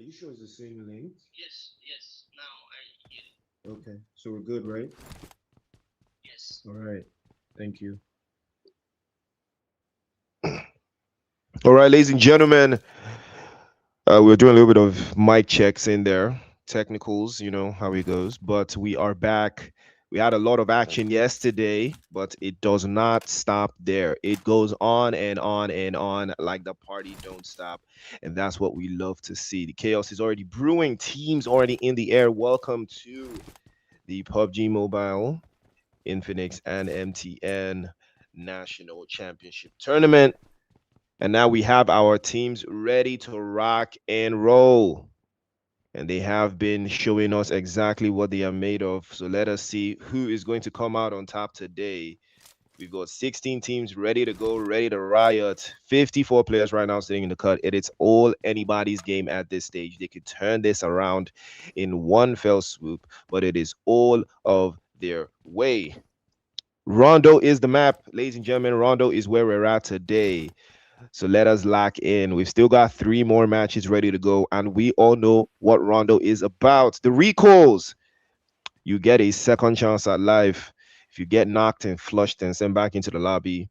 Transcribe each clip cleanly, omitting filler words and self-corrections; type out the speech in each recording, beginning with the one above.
Are you sure it's the same link? Yes. Now I. Okay, so we're good, right? Yes. All right. Thank you. All right, ladies and gentlemen, we're doing a little bit of mic checks in there, technicals, you know how it goes. But we are back. We had a lot of action yesterday, but it does not stop there. It goes on and on and on like the party don't stop. And that's what we love to see. The chaos is already brewing, teams already in the air. Welcome to the PUBG Mobile, Infinix, and MTN National Championship Tournament. And now we have our teams ready to rock and roll. And they have been showing us exactly what they are made of. So let us see who is going to come out on top today. We've got 16 teams ready to go, ready to riot. 54 players right now sitting in the cut. It is all anybody's game at this stage. They could turn this around in one fell swoop, but it is all of their way. Rondo is the map, ladies and gentlemen. Rondo is where we're at today. So let us lock in. We've still got 3 more matches ready to go, and we all know what Rondo is about. The recalls. You get a second chance at life. If you get knocked and flushed and sent back into the lobby,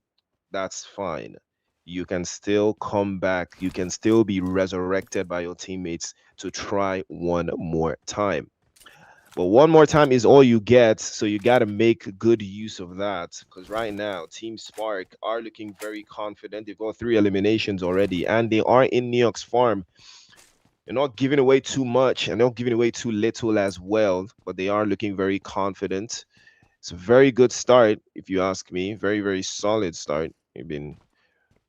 that's fine. You can still come back. You can still be resurrected by your teammates to try one more time. But one more time is all you get, so you got to make good use of that. Because right now, Team Spark are looking very confident. They've got 3 eliminations already, and they are in Neox Farm. They're not giving away too much, and they're not giving away too little as well. But they are looking very confident. It's a very good start, if you ask me. Very, very solid start. They've been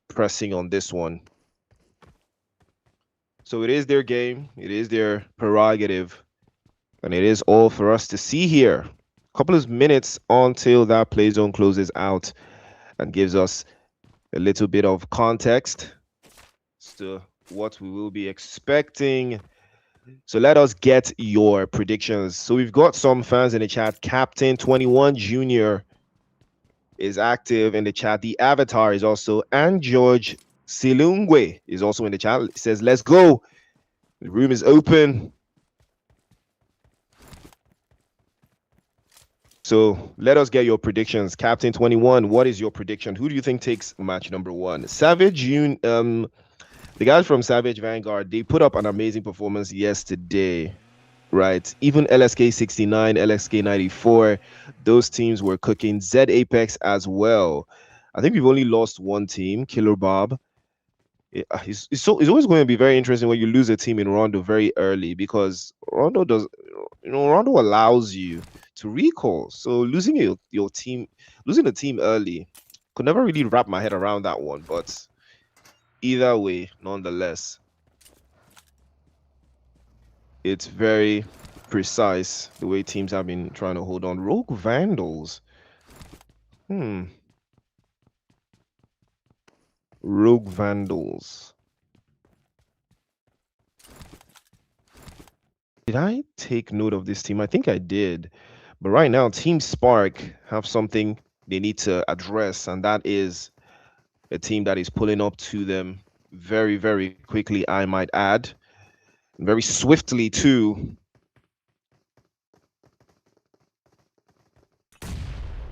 pressing on this one. So it is their game. It is their prerogative. And it is all for us to see here. A couple of minutes until that play zone closes out and gives us a little bit of context as to what we will be expecting. So let us get your predictions. So we've got some fans in the chat. Captain 21 Junior is active in the chat. The Avatar is also, and George Silungwe is also in the chat. It says, let's go. The room is open. So let us get your predictions. Captain 21, what is your prediction? Who do you think takes match number 1? Savage, the guys from Savage Vanguard, they put up an amazing performance yesterday, right? Even LSK 69, LSK 94, those teams were cooking. Z Apex as well. I think we've only lost one team, Killer Bob. It's always going to be very interesting when you lose a team in Rondo very early, because Rondo does, Rondo allows you to recall. So losing your team, losing the team early, could never really wrap my head around that one. But either way, nonetheless, it's very precise the way teams have been trying to hold on. Rogue Vandals. Rogue Vandals. Did I take note of this team? I think I did. But right now, Team Spark have something they need to address, and that is a team that is pulling up to them very, very quickly, I might add. Very swiftly, too.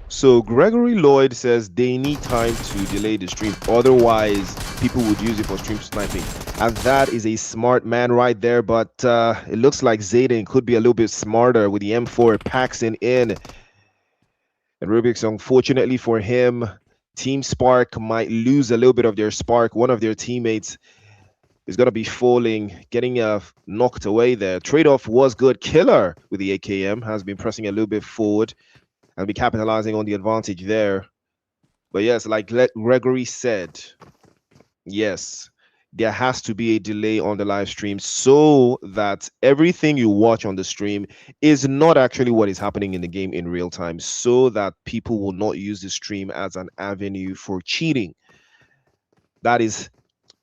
So Gregory Lloyd says they need time to delay the stream, otherwise people would use it for stream sniping. And that is a smart man right there, but it looks like Zayden could be a little bit smarter with the M4 Paxton in. And Rubik's, unfortunately for him, Team Spark might lose a little bit of their spark. One of their teammates is going to be falling, getting knocked away there. Trade-off was good. Killer with the AKM has been pressing a little bit forward and be capitalizing on the advantage there. But yes, like Gregory said, yes, there has to be a delay on the live stream so that everything you watch on the stream is not actually what is happening in the game in real time, so that people will not use the stream as an avenue for cheating. That is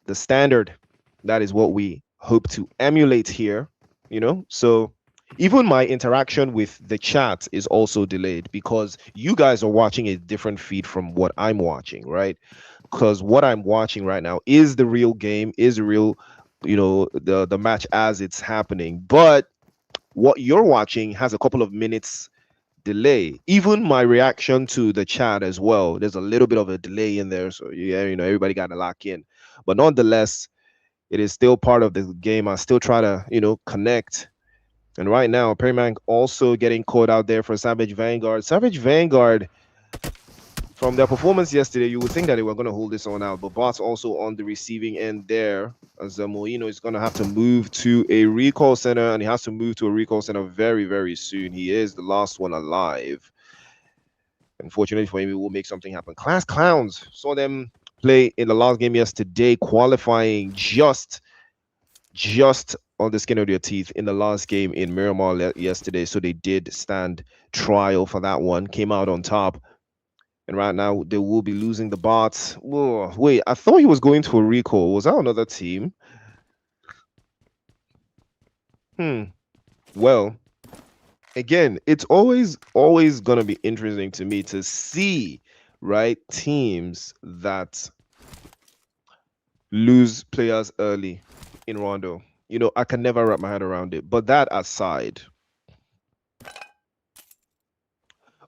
the standard. That is what we hope to emulate here, you know? So even my interaction with the chat is also delayed because you guys are watching a different feed from what I'm watching, right? Because what I'm watching right now is the real game, is the real, the match as it's happening. But what you're watching has a couple of minutes delay. Even my reaction to the chat as well, there's a little bit of a delay in there. So yeah, everybody got to lock in. But nonetheless, it is still part of the game. I still try to, connect. And right now, Perryman also getting caught out there for Savage Vanguard. Savage Vanguard, from their performance yesterday, you would think that they were going to hold this one out, but Bot's also on the receiving end there. As Moino is going to have to move to a recall center, and he has to move to a recall center very, very soon. He is the last one alive. Unfortunately for him, he will make something happen. Class Clowns saw them play in the last game yesterday, qualifying just on the skin of their teeth in the last game in Miramar yesterday. So they did stand trial for that one, came out on top. And right now they will be losing the bots. Whoa, wait, I thought he was going to a recall. Was that another team? Well, again, it's always gonna be interesting to me to see, right, teams that lose players early in Rondo. I can never wrap my head around it. But that aside,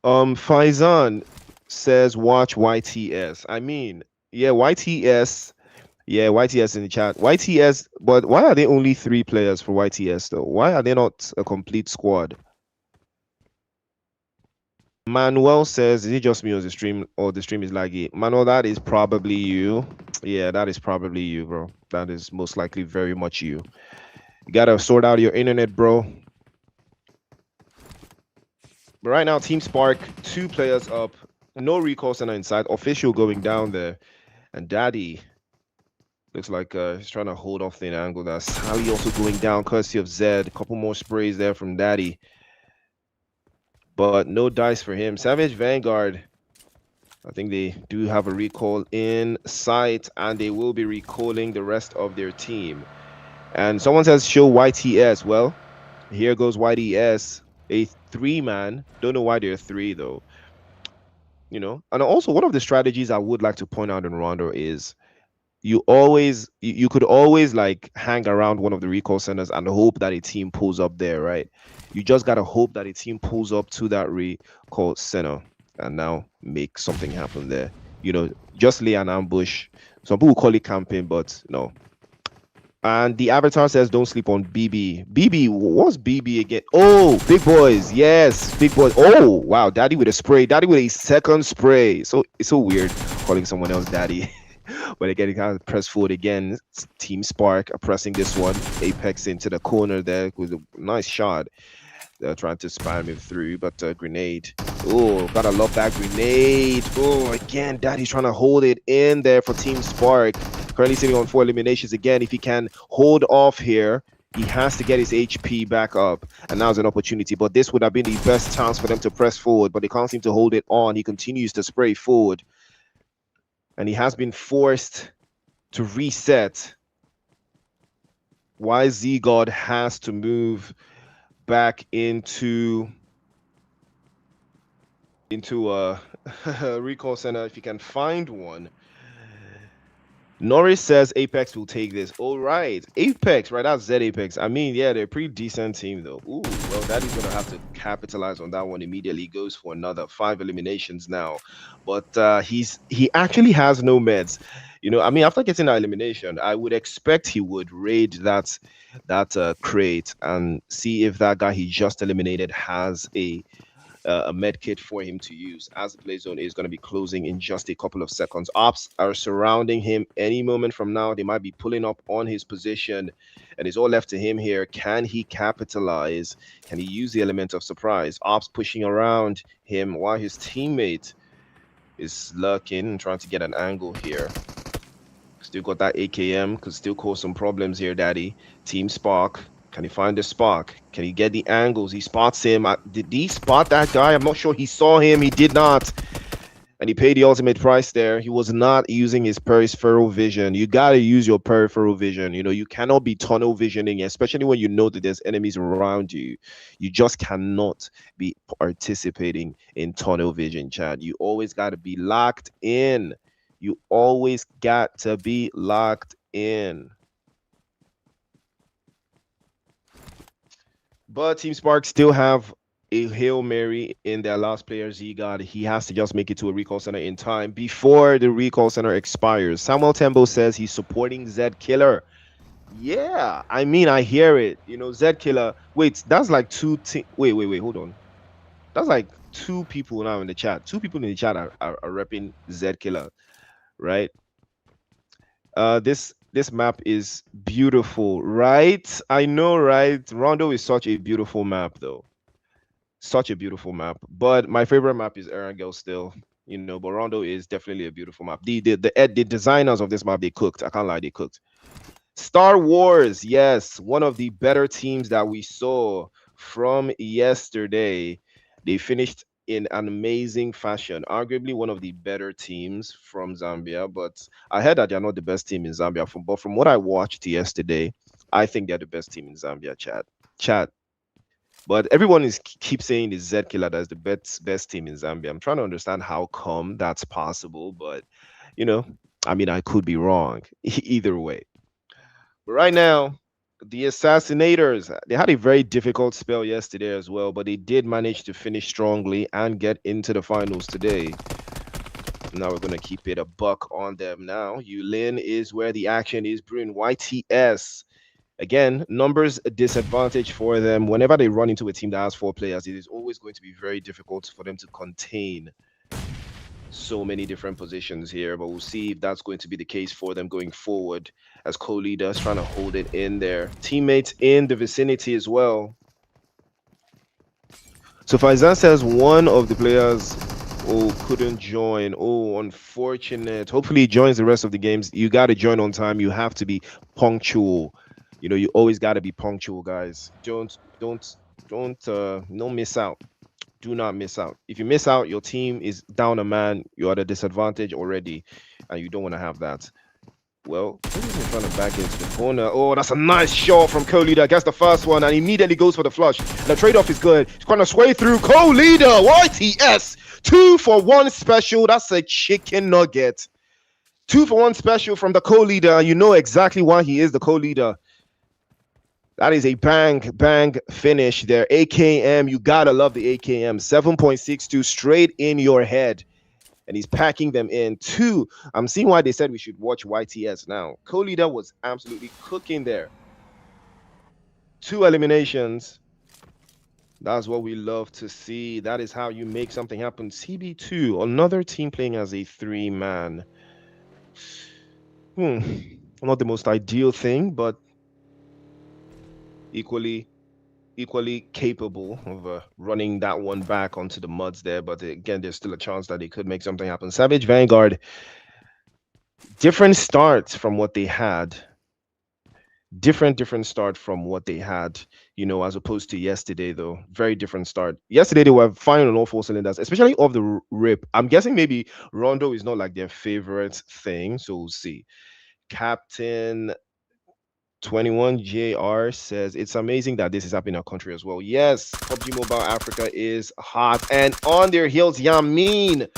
Faizan says watch YTS. I mean, yeah, YTS. Yeah, YTS in the chat. YTS, but why are there only 3 players for YTS though? Why are they not a complete squad? Manuel says, is it just me on the stream or the stream is laggy? Manuel, that is probably you. Yeah, that is probably you, bro. That is most likely very much you. You gotta sort out your internet, bro. But right now, Team Spark, 2 players up. No recall center inside. Official going down there. And Daddy looks like he's trying to hold off the angle. That's Sally also going down, courtesy of Zed. A couple more sprays there from Daddy. But no dice for him. Savage Vanguard, I think they do have a recall in sight, and they will be recalling the rest of their team. And someone says show YTS. Well, here goes YTS, a 3-man. Don't know why they're 3 though. And also one of the strategies I would like to point out in Rondo is you could always like hang around one of the recall centers and hope that a team pulls up there, right? You just gotta hope that a team pulls up to that recall center and now make something happen there. Just lay an ambush. Some people call it camping, but no. And the avatar says don't sleep on BB. BB, what's BB again? Oh, big boys. Yes, big boys. Oh, wow. Daddy with a spray. Daddy with a second spray. So it's so weird calling someone else daddy. But again, it kind of press forward again. Team Spark pressing this one. Apex into the corner there with a nice shot. They're trying to spam him through, but grenade. Oh, gotta love that grenade. Oh, again, Daddy's trying to hold it in there for Team Spark. Currently sitting on 4 eliminations again. If he can hold off here, he has to get his HP back up. And now's an opportunity. But this would have been the best chance for them to press forward, but they can't seem to hold it on. He continues to spray forward. And he has been forced to reset. YZ God has to move back into a recall center if you can find one. Norris says Apex will take this. All right. Apex, right? That's Z Apex. I mean, yeah, they're a pretty decent team, though. Ooh, well, Daddy's going to have to capitalize on that one immediately. Goes for another 5 eliminations now. But he actually has no meds. I mean, after getting that elimination, I would expect he would raid that crate and see if that guy he just eliminated has a med kit for him to use, as the play zone is going to be closing in just a couple of seconds. Ops are surrounding him any moment from now. They might be pulling up on his position, and it's all left to him here. Can he capitalize? Can he use the element of surprise? Ops pushing around him while his teammate is lurking and trying to get an angle here. Still got that AKM, could still cause some problems here, Daddy. Team Spark. Can he find the spark? Can he get the angles? He spots him. Did he spot that guy? I'm not sure he saw him. He did not. And he paid the ultimate price there. He was not using his peripheral vision. You got to use your peripheral vision. You cannot be tunnel visioning, especially when you know that there's enemies around you. You just cannot be participating in tunnel vision, Chad. You always got to be locked in. You always got to be locked in. But Team Spark still have a Hail Mary in their last player, Z God. He has to just make it to a recall center in time before the recall center expires. Samuel Tembo says he's supporting Zed Killer. Yeah, I mean, I hear it. Zed Killer. Wait, that's like wait, hold on. That's like two people now in the chat. Two people in the chat are repping Zed Killer, right? This map is beautiful, right? I know, right? Rondo is such a beautiful map, though. Such a beautiful map. But my favorite map is Erangel still. But Rondo is definitely a beautiful map. The designers of this map, they cooked. I can't lie, they cooked. Star Wars, yes, one of the better teams that we saw from yesterday. They finished in an amazing fashion. Arguably one of the better teams from Zambia, but I heard that they're not the best team in Zambia. But from what I watched yesterday, I think they're the best team in Zambia, Chat. But everyone keeps saying the Z Killer that's the best team in Zambia. I'm trying to understand how come that's possible, but you know, I mean, I could be wrong. Either way. But right now, the Assassinators, they had a very difficult spell yesterday as well, but they did manage to finish strongly and get into the finals today. Now we're going to keep it a buck on them now. Yulin is where the action is brewing. YTS. Again, numbers a disadvantage for them. Whenever they run into a team that has 4 players, it is always going to be very difficult for them to contain so many different positions here, but we'll see if that's going to be the case for them going forward as co-leaders trying to hold it in there. Teammates in the vicinity as well. So Faizan says one of the players couldn't join. Oh, unfortunate. Hopefully he joins the rest of the games. You got to join on time. You have to be punctual. You always got to be punctual, guys. Don't miss out. Do not miss out. If you miss out, your team is down a man. You're at a disadvantage already, and you don't want to have that. Well, he's trying to back into the corner. Oh, that's a nice shot from co-leader. Gets the first one and immediately goes for the flush. And the trade-off is good. He's trying to sway through co-leader. YTS. 2-for-1 special. That's a chicken nugget. 2-for-1 special from the co-leader. You know exactly why he is the co-leader. That is a bang finish there. AKM, you gotta love the AKM. 7.62 straight in your head. And he's packing them in. 2, I'm seeing why they said we should watch YTS now. Co-leader was absolutely cooking there. 2 eliminations. That's what we love to see. That is how you make something happen. CB2, another team playing as a 3-man. Not the most ideal thing, but equally capable of running that one back onto the muds there. But again, there's still a chance that they could make something happen. Savage Vanguard, different start from what they had. Different start from what they had, as opposed to yesterday, though. Very different start. Yesterday, they were firing on all 4 cylinders, especially off the rip. I'm guessing maybe Rondo is not like their favorite thing, so we'll see. Captain 21 JR says it's amazing that this is happening in our country as well. Yes, PUBG Mobile Africa is hot, and on their heels, Yamin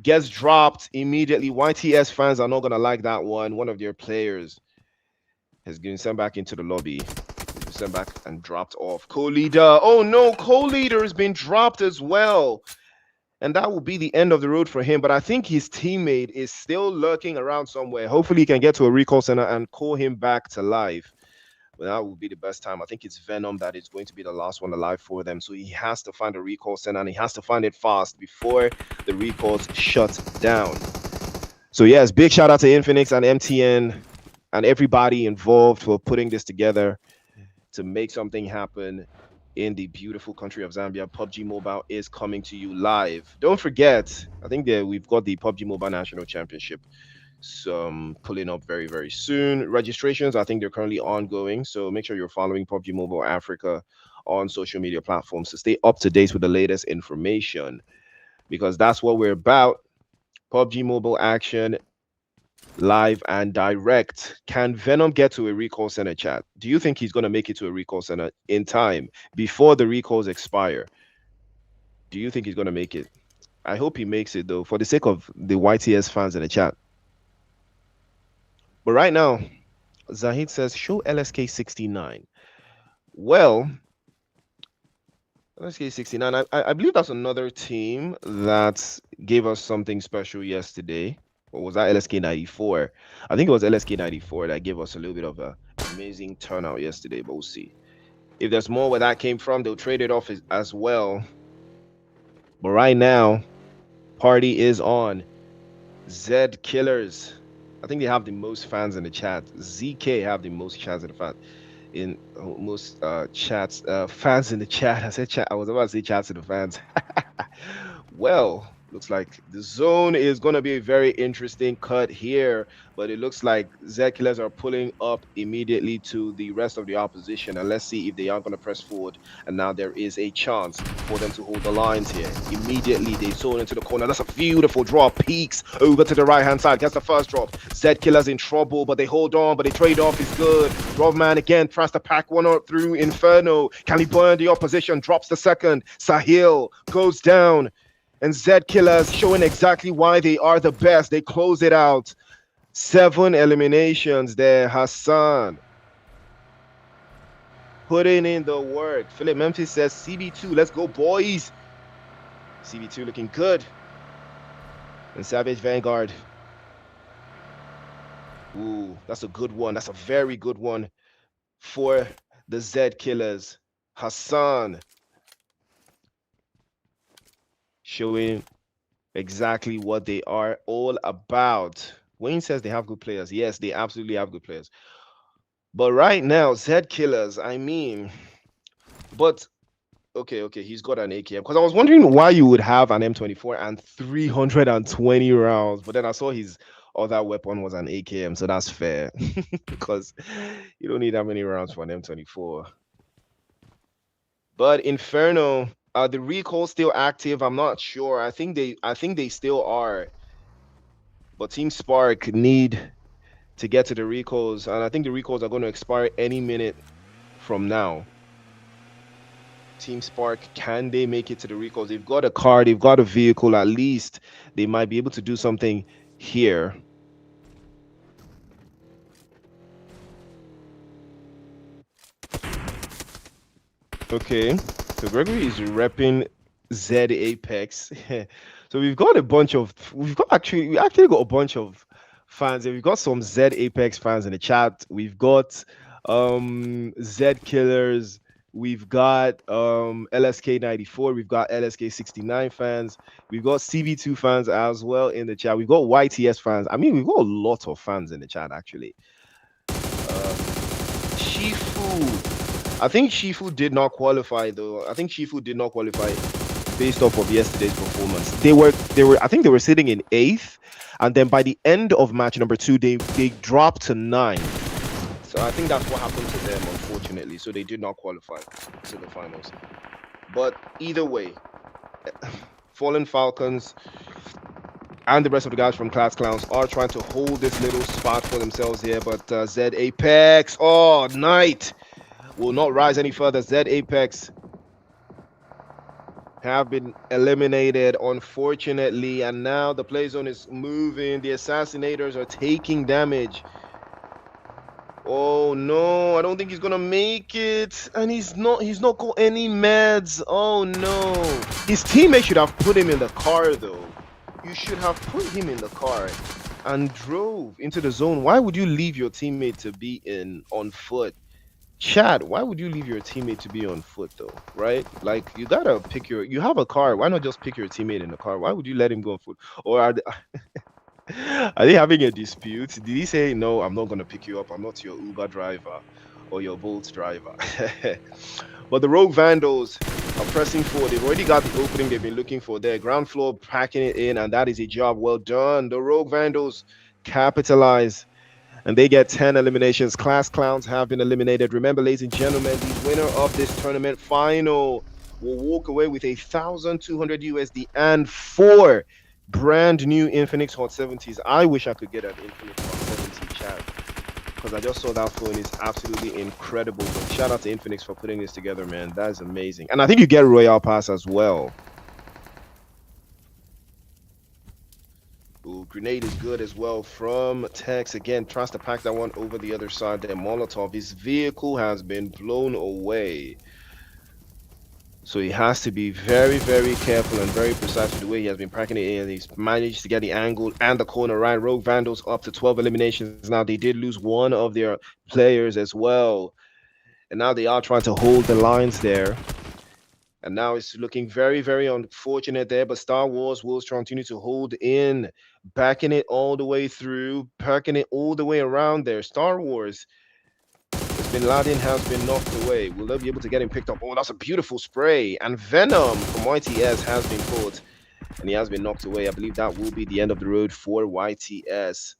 gets dropped immediately. YTS fans are not gonna like that one. One of their players has been sent back into the lobby. He's been sent back and dropped off. Co-leader. Oh no, co-leader has been dropped as well. And that will be the end of the road for him. But I think his teammate is still lurking around somewhere. Hopefully he can get to a recall center and call him back to life. But that will be the best time. I think it's Venom that is going to be the last one alive for them. So he has to find a recall center and he has to find it fast before the recalls shut down. So yes, big shout out to Infinix and MTN and everybody involved for putting this together to make something happen in the beautiful country of Zambia. PUBG Mobile is coming to you live. Don't forget, I think that we've got the PUBG Mobile National Championship pulling up very, very soon. Registrations, I think they're currently ongoing. So make sure you're following PUBG Mobile Africa on social media platforms to stay up to date with the latest information because that's what we're about. PUBG Mobile action live and direct. Can Venom get to a recall center, chat? Do you think he's going to make it to a recall center in time before the recalls expire? Do you think he's going to make it? I hope he makes it, though, for the sake of the YTS fans in the chat. But right now, Zahid says, show LSK 69. Well, LSK 69, I believe that's another team that gave us something special yesterday. Or was that LSK 94? I think it was LSK 94 that gave us a little bit of an amazing turnout yesterday, but we'll see. If there's more where that came from, they'll trade it off as well. But right now, party is on. Z Killers. I think they have the most fans in the chat. ZK have the most chats in the chat. In most chats, fans in the chat. I said chat. I was about to say chats to the fans. Well, looks like the zone is going to be a very interesting cut here, but it looks like Z Killers are pulling up immediately to the rest of the opposition, and let's see if they are going to press forward. And now there is a chance for them to hold the lines here. Immediately they zone into the corner. That's a beautiful draw. Peaks over to the right hand side. Gets the first drop. Z Killers in trouble, but they hold on, but they trade off is good. Rovman again tries to pack one up through Inferno. Can he burn the opposition? Drops the second. Sahil goes down. And Z Killers showing exactly why they are the best. They close it out. 7 eliminations there. Hassan putting in the work. Philip Memphis says CB2. Let's go, boys. CB2 looking good. And Savage Vanguard. Ooh, that's a good one. That's a very good one for the Z Killers. Hassan showing exactly what they are all about. Wayne says they have good players. Yes, they absolutely have good players. But right now, Z Killers, I mean, but okay, he's got an AKM. Because I was wondering why you would have an M24 and 320 rounds. But then I saw his other weapon was an AKM, so that's fair. Because you don't need that many rounds for an M24. But Inferno, the recall still active? I'm not sure. I think they still are. But Team Spark need to get to the recalls, and I think the recalls are going to expire any minute from now. Team Spark, can they make it to the recalls? They've got a car, they've got a vehicle. At least they might be able to do something here. Okay, so Gregory is repping Z Apex. So we actually got a bunch of fans. We've got some Z Apex fans in the chat. We've got Z Killers. We've got LSK 94. We've got LSK 69 fans. We've got CB2 fans as well in the chat. We've got YTS fans. I mean, we've got a lot of fans in the chat actually. Shifu. I think Shifu did not qualify though. I think Shifu did not qualify based off of yesterday's performance. I think they were sitting in 8th, and then by the end of match number 2, they dropped to 9th. So I think that's what happened to them, unfortunately. So they did not qualify to the finals. But either way, Fallen Falcons and the rest of the guys from Class Clowns are trying to hold this little spot for themselves here. But Z Apex, oh, Knight will not rise any further. Z Apex have been eliminated, unfortunately, and now the play zone is moving. The assassinators are taking damage. Oh no, I don't think he's gonna make it. And he's not got any meds. Oh no. His teammate should have put him in the car though. You should have put him in the car and drove into the zone. Why would you leave your teammate to be in on foot? Chad, why would you leave your teammate to be on foot though? Right? Like you gotta pick you have a car. Why not just pick your teammate in the car? Why would you let him go on foot? Or are they having a dispute? Did he say, no, I'm not going to pick you up. I'm not your Uber driver or your Bolt driver. But the Rogue Vandals are pressing forward. They've already got the opening they've been looking for there. Ground floor packing it in, and that is a job well done. The Rogue Vandals capitalize and they get 10 eliminations. Class Clowns have been eliminated. Remember, ladies and gentlemen, the winner of this tournament final will walk away with 1,200 USD and 4 brand new Infinix Hot 70s. I wish I could get an Infinix Hot 70 chat because I just saw that phone is absolutely incredible. But shout out to Infinix for putting this together, man. That is amazing. And I think you get Royal Pass as well. Ooh, grenade is good as well from Tex. Again, tries to pack that one over the other side there. Molotov, his vehicle has been blown away. So he has to be very, very careful and very precise with the way he has been packing it in. He's managed to get the angle and the corner right. Rogue Vandals up to 12 eliminations now. They did lose one of their players as well. And now they are trying to hold the lines there. And now it's looking very, very unfortunate there. But Star Wars will continue to hold in, backing it all the way through, packing it all the way around there. Star Wars, Bin Laden has been knocked away. Will they be able to get him picked up? Oh, that's a beautiful spray. And Venom from YTS has been caught. And he has been knocked away. I believe that will be the end of the road for YTS.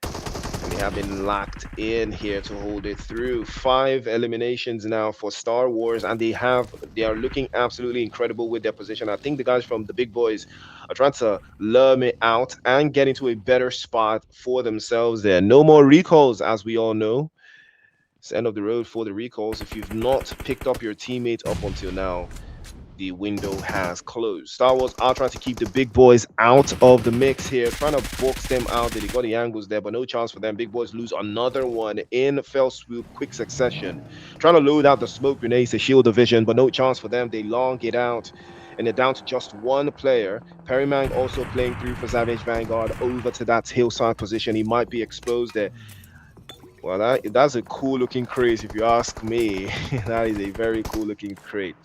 They have been locked in here to hold it through. 5 eliminations now for Star Wars, and they are looking absolutely incredible with their position. I think the guys from the big boys are trying to lure me out and get into a better spot for themselves there. No more recalls, as we all know. It's the end of the road for the recalls. If you've not picked up your teammates up until now, the window has closed. Star Wars are trying to keep the big boys out of the mix here, trying to box them out. They got the angles there, but no chance for them. Big boys lose another one in fell swoop, quick succession. Trying to load out the smoke grenades to shield the vision, but no chance for them. They long it out, and they're down to just one player. Perrymang also playing through for Savage Vanguard over to that hillside position. He might be exposed there. Well, that's a cool looking crate if you ask me. That is a very cool looking crate.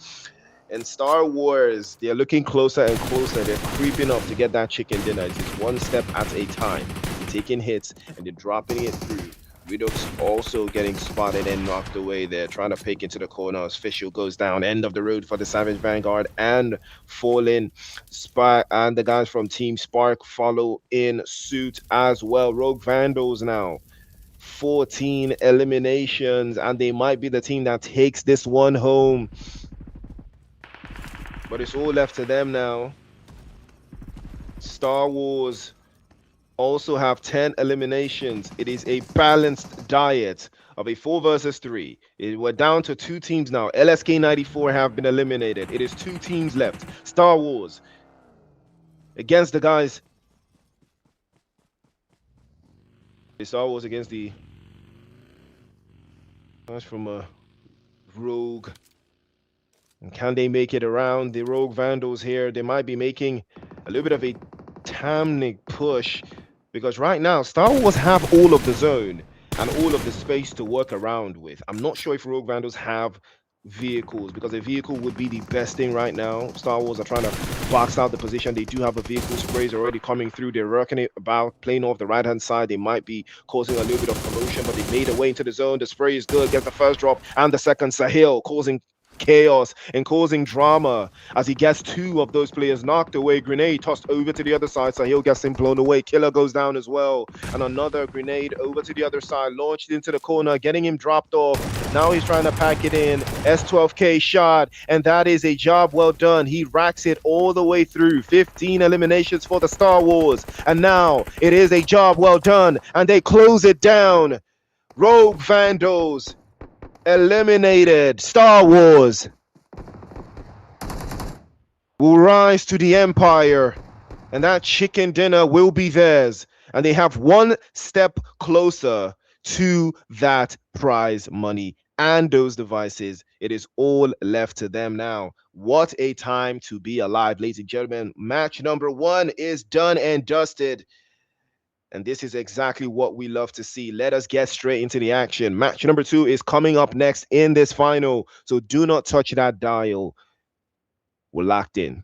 And Star Wars, they're looking closer and closer. They're creeping up to get that chicken dinner. It's just one step at a time. They're taking hits and they're dropping it through. Widow's also getting spotted and knocked away there, trying to pick into the corner. Official goes down. End of the road for the Savage Vanguard and Fallen. Spark and the guys from Team Spark follow in suit as well. Rogue Vandals now. 14 eliminations, and they might be the team that takes this one home. But it's all left to them now. Star Wars also have 10 eliminations. It is a balanced diet of a 4 versus 3. We're down to 2 teams now. LSK 94 have been eliminated. It is 2 teams left. Star Wars against the guys. Star Wars against the guys from Rogue. And can they make it around the Rogue Vandals here? They might be making a little bit of a Tamnik push, because right now Star Wars have all of the zone and all of the space to work around with. I'm not sure if Rogue Vandals have vehicles, because a vehicle would be the best thing right now. Star Wars are trying to box out the position. They do have a vehicle. Sprays already coming through. They're working it about, playing off the right hand side. They might be causing a little bit of commotion, but they made a way into the zone. The spray is good, gets the first drop and the second. Sahil causing chaos and causing drama as he gets 2 of those players knocked away. Grenade tossed over to the other side. Sahil gets him blown away. Killer goes down as well, and another grenade over to the other side, launched into the corner, getting him dropped off. Now he's trying to pack it in. S12K shot, and that is a job well done. He racks it all the way through. 15 eliminations for the Star Wars, and now it is a job well done, and they close it down. Rogue Vandals eliminated. Star Wars. will rise to the empire, and that chicken dinner will be theirs. And they have one step closer to that prize money and those devices. It is all left to them now. What a time to be alive, ladies and gentlemen. Match number one is done and dusted. And this is exactly what we love to see. Let us get straight into the action. Match number two is coming up next in this final. So do not touch that dial. We're locked in.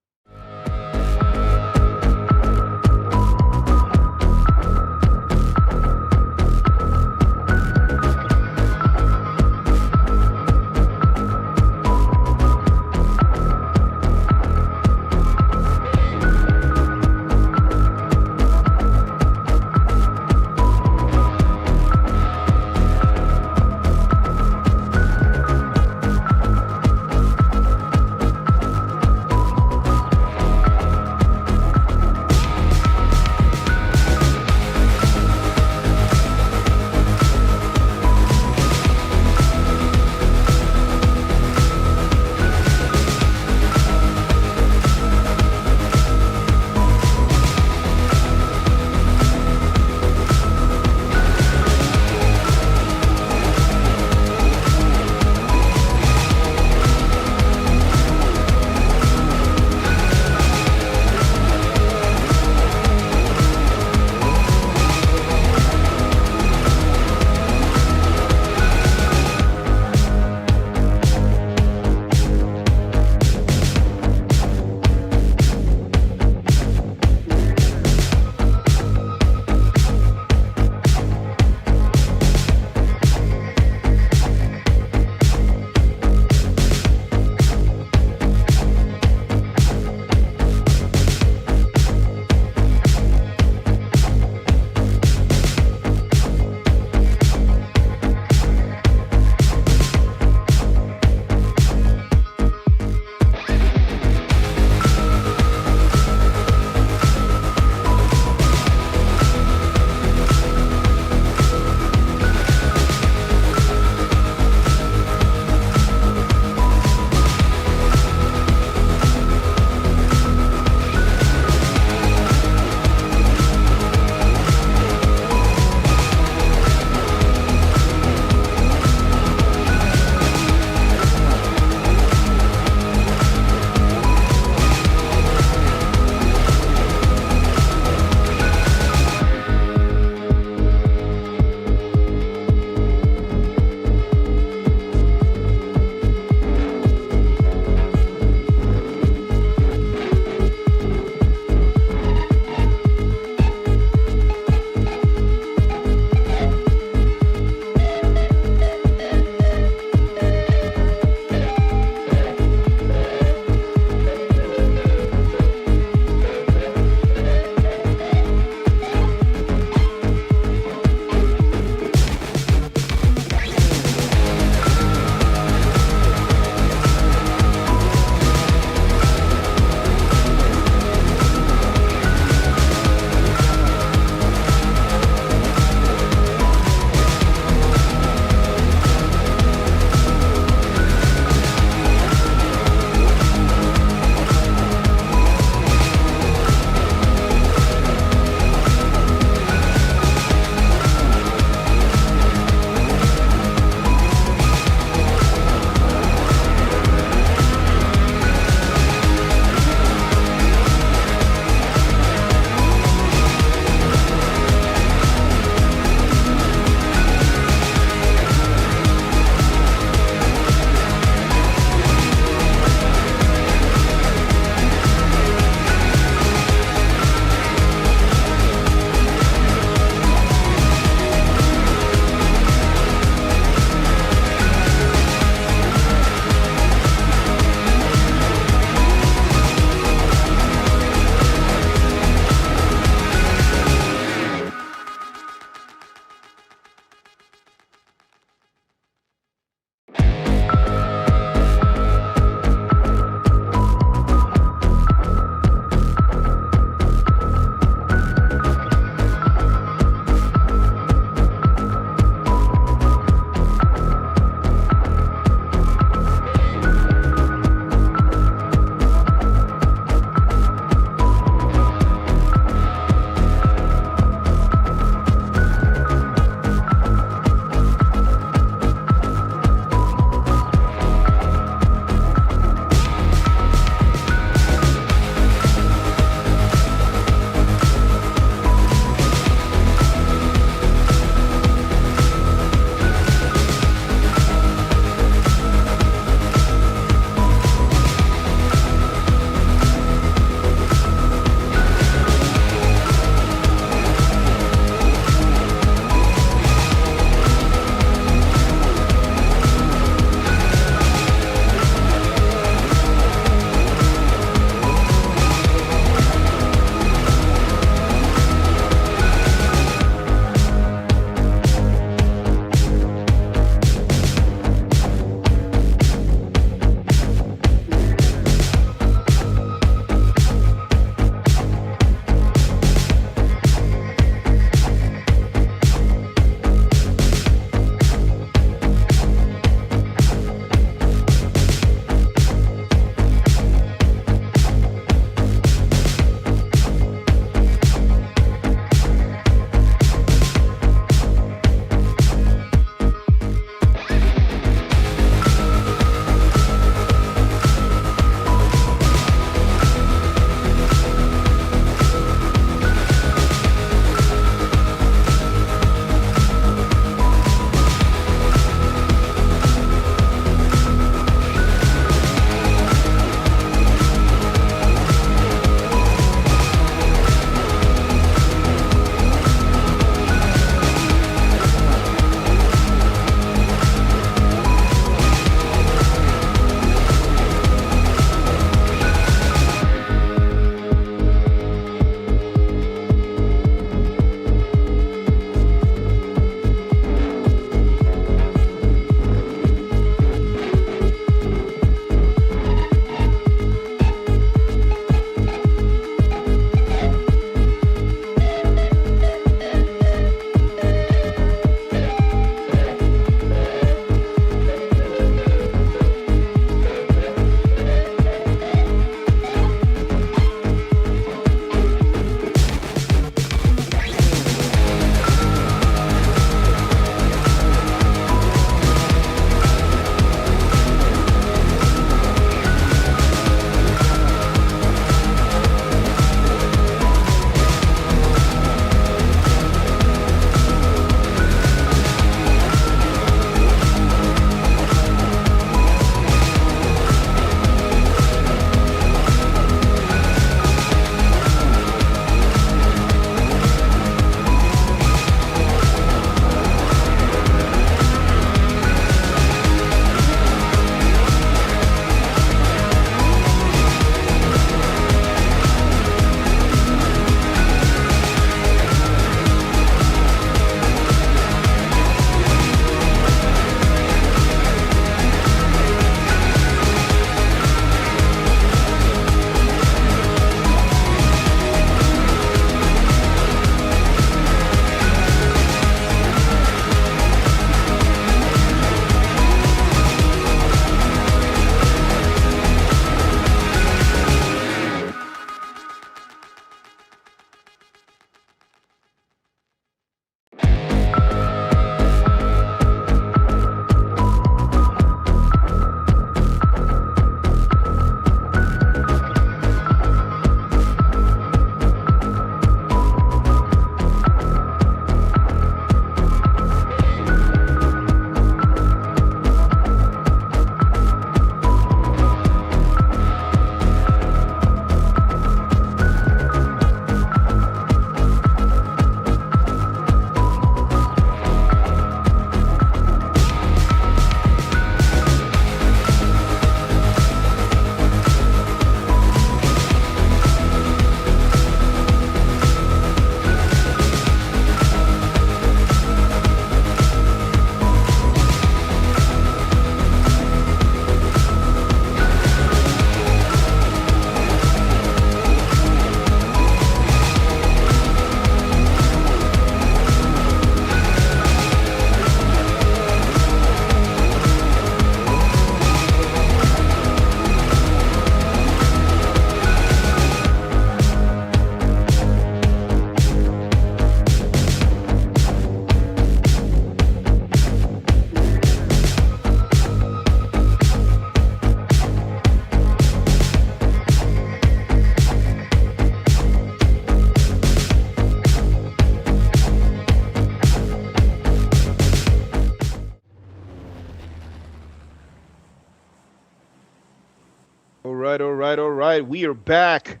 right, we are back.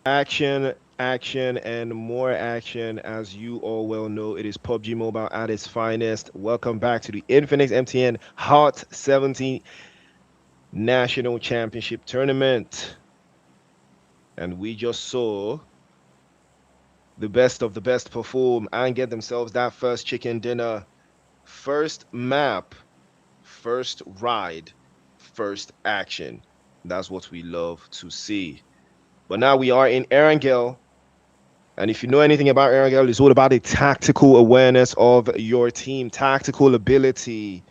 Action, and more action. As you all well know, it is PUBG Mobile at its finest. Welcome back to the Infinix MTN Hot 17 National Championship Tournament. And we just saw the best of the best perform and get themselves that first chicken dinner, first map, first ride, first action. That's what we love to see. But now we are in Erangel. And if you know anything about Erangel, it's all about the tactical awareness of your team, tactical ability.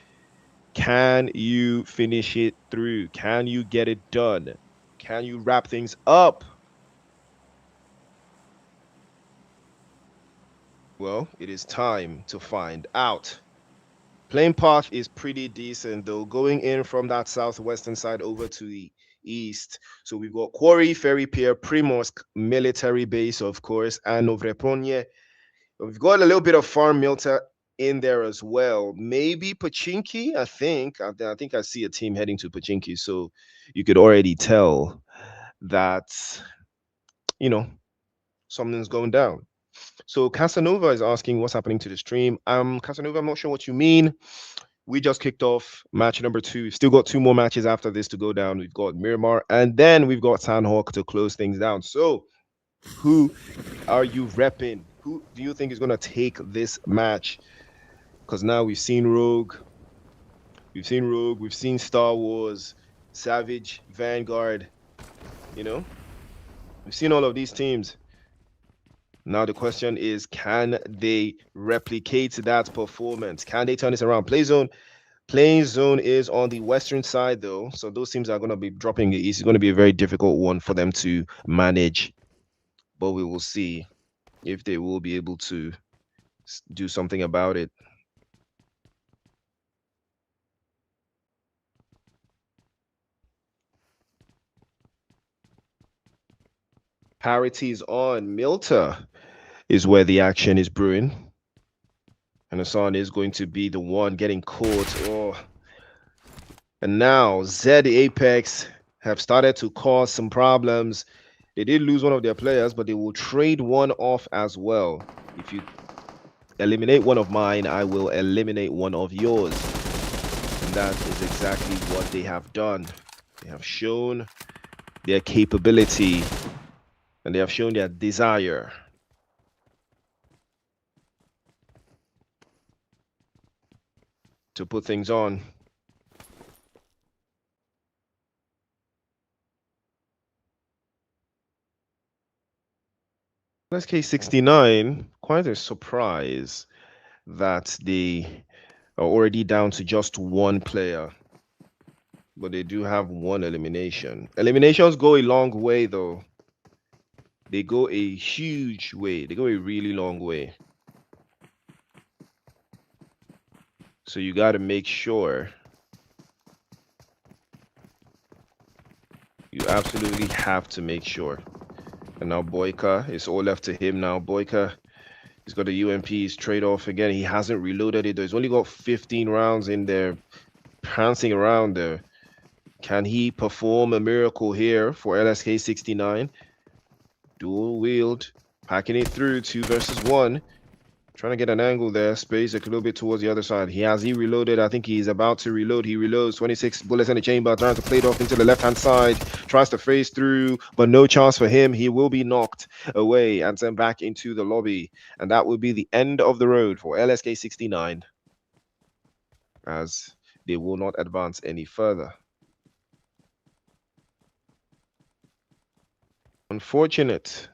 Can you finish it through? Can you get it done? Can you wrap things up? Well, it is time to find out. Playing path is pretty decent though, going in from that southwestern side over to the east. So we've got Quarry, Ferry Pier, Primorsk military base, of course, and Novreponye. We've got a little bit of Farm Milta in there as well. Maybe Pachinki, I think. I think I see a team heading to Pachinki. So you could already tell that, you know, something's going down. So Casanova is asking what's happening to the stream. Casanova, I'm not sure what you mean. We just kicked off match number 2. We've still got 2 more matches after this to go down. We've got Miramar and then we've got Sandhawk to close things down. So who are you repping? Who do you think is going to take this match? Because now we've seen Star Wars, Savage, Vanguard, you know, we've seen all of these teams. Now the question is, can they replicate that performance? Can they turn this around? Playing zone is on the western side though, so those teams are going to be dropping it. It's going to be a very difficult one for them to manage, but we will see if they will be able to do something about it. Parity is on. Milta is where the action is brewing. And Hassan is going to be the one getting caught. Oh. And now Z Apex have started to cause some problems. They did lose one of their players, but they will trade one off as well. If you eliminate one of mine, I will eliminate one of yours. And that is exactly what they have done. They have shown their capability and they have shown their desire. To put things on. SK69, quite a surprise that they are already down to just one player. But they do have one elimination. Eliminations go a long way though. They go a huge way. They go a really long way. So you got to make sure. You absolutely have to make sure. And now Boyka, it's all left to him now. Boyka, he's got a UMP, he's trade off again. He hasn't reloaded it though. He's only got 15 rounds in there, prancing around there. Can he perform a miracle here for LSK69? Dual wield, packing it through 2 versus 1. Trying to get an angle there. Spacek a little bit towards the other side. He reloaded. I think he's about to reload. He reloads. 26 bullets in the chamber. Trying to play it off into the left-hand side. Tries to phase through, but no chance for him. He will be knocked away and sent back into the lobby. And that will be the end of the road for LSK69. As they will not advance any further. Unfortunate.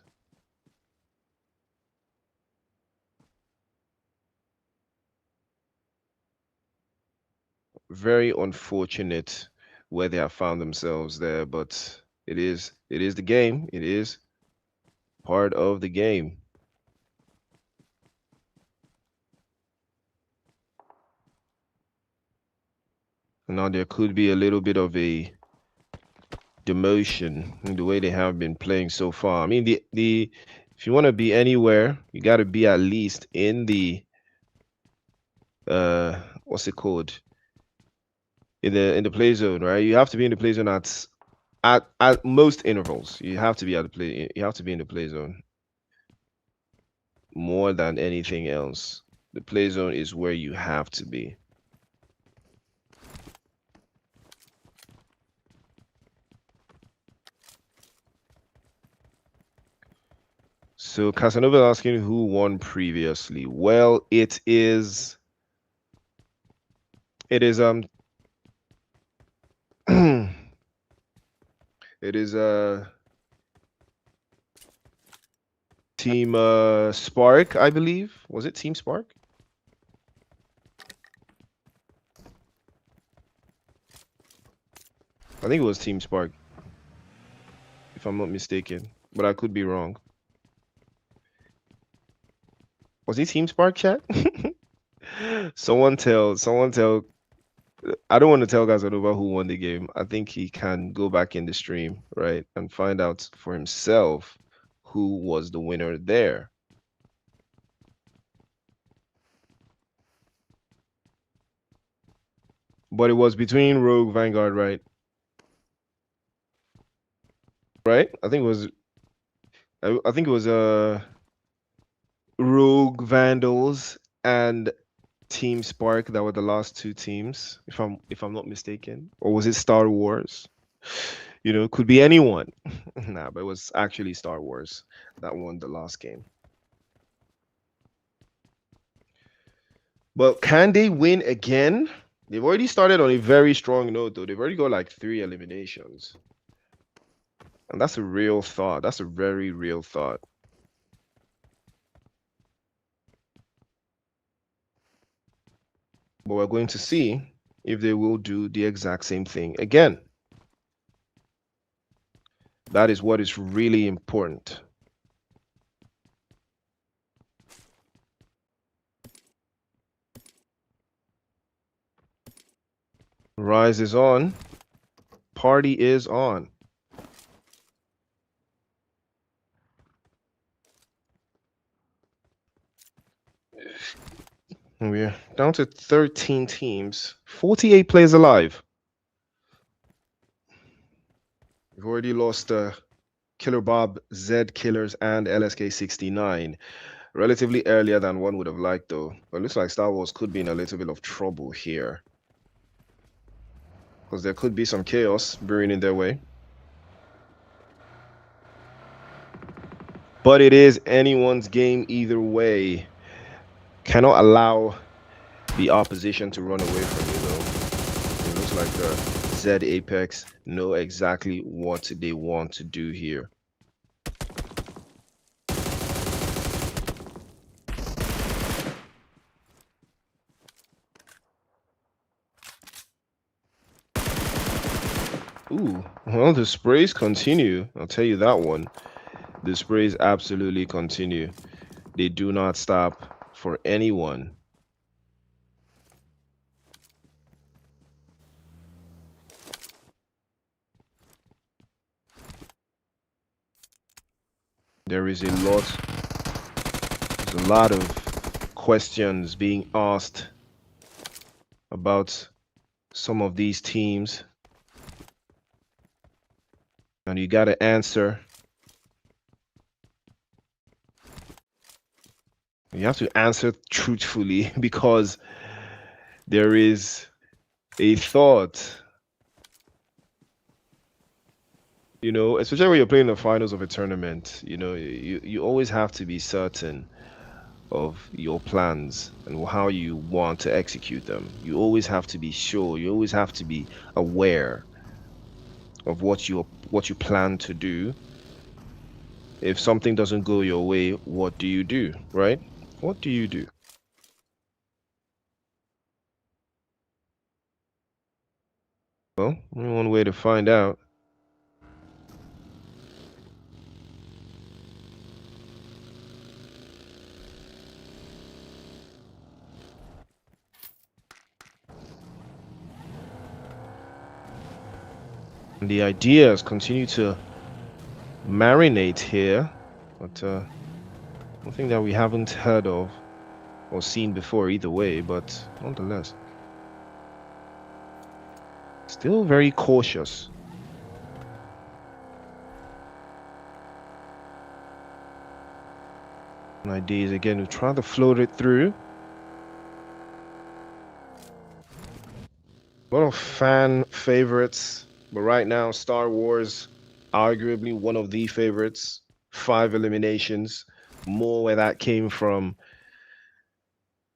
Very unfortunate where they have found themselves there, but it is the game. It is part of the game. Now there could be a little bit of a demotion in the way they have been playing so far. I mean, the if you want to be anywhere, you got to be at least in the what's it called? In the play zone, right? You have to be in the play zone at At most intervals, you have to be at the play. You have to be in the play zone more than anything else. The play zone is where you have to be. So Casanova is asking who won previously. Well, it is it is Team Spark, I believe. Was it Team Spark? I think it was Team Spark, if I'm not mistaken, but I could be wrong. Was it Team Spark, chat? Someone tell. I don't want to tell Casanova who won the game. I think he can go back in the stream, right, and find out for himself who was the winner there. But it was between Rogue Vanguard, right? Right? I think it was. I think it was Rogue Vandals and Team Spark that were the last two teams, if I'm not mistaken, or was it Star Wars? You know, could be anyone. Nah, but it was actually Star Wars that won the last game. But can they win again? They've already started on a very strong note, though. They've already got like 3 eliminations. And that's a real thought. That's a very real thought. But we're going to see if they will do the exact same thing again. That is what is really important. Rise is on. Party is on. We're down to 13 teams, 48 players alive. We've already lost Killer Bob, Z Killers, and LSK69 relatively earlier than one would have liked, though. But it looks like Star Wars could be in a little bit of trouble here, because there could be some chaos brewing in their way. But it is anyone's game either way. Cannot allow the opposition to run away from you, though. It looks like Z Apex know exactly what they want to do here. Ooh, well, the sprays continue. I'll tell you that one. The sprays absolutely continue. They do not stop for anyone. There is a lot of questions being asked about some of these teams. And you got to answer. You have to answer truthfully, because there is a thought, you know, especially when you're playing the finals of a tournament, you know, you always have to be certain of your plans and how you want to execute them. You always have to be sure. You always have to be aware of what you plan to do. If something doesn't go your way, what do you do, right? What do you do? Well, only one way to find out. And the ideas continue to marinate here, but one thing that we haven't heard of or seen before either way, but nonetheless, still very cautious. ideas again. We're trying to float it through. A lot of fan favorites, but right now, Star Wars, arguably one of the favorites. 5 eliminations, more where that came from.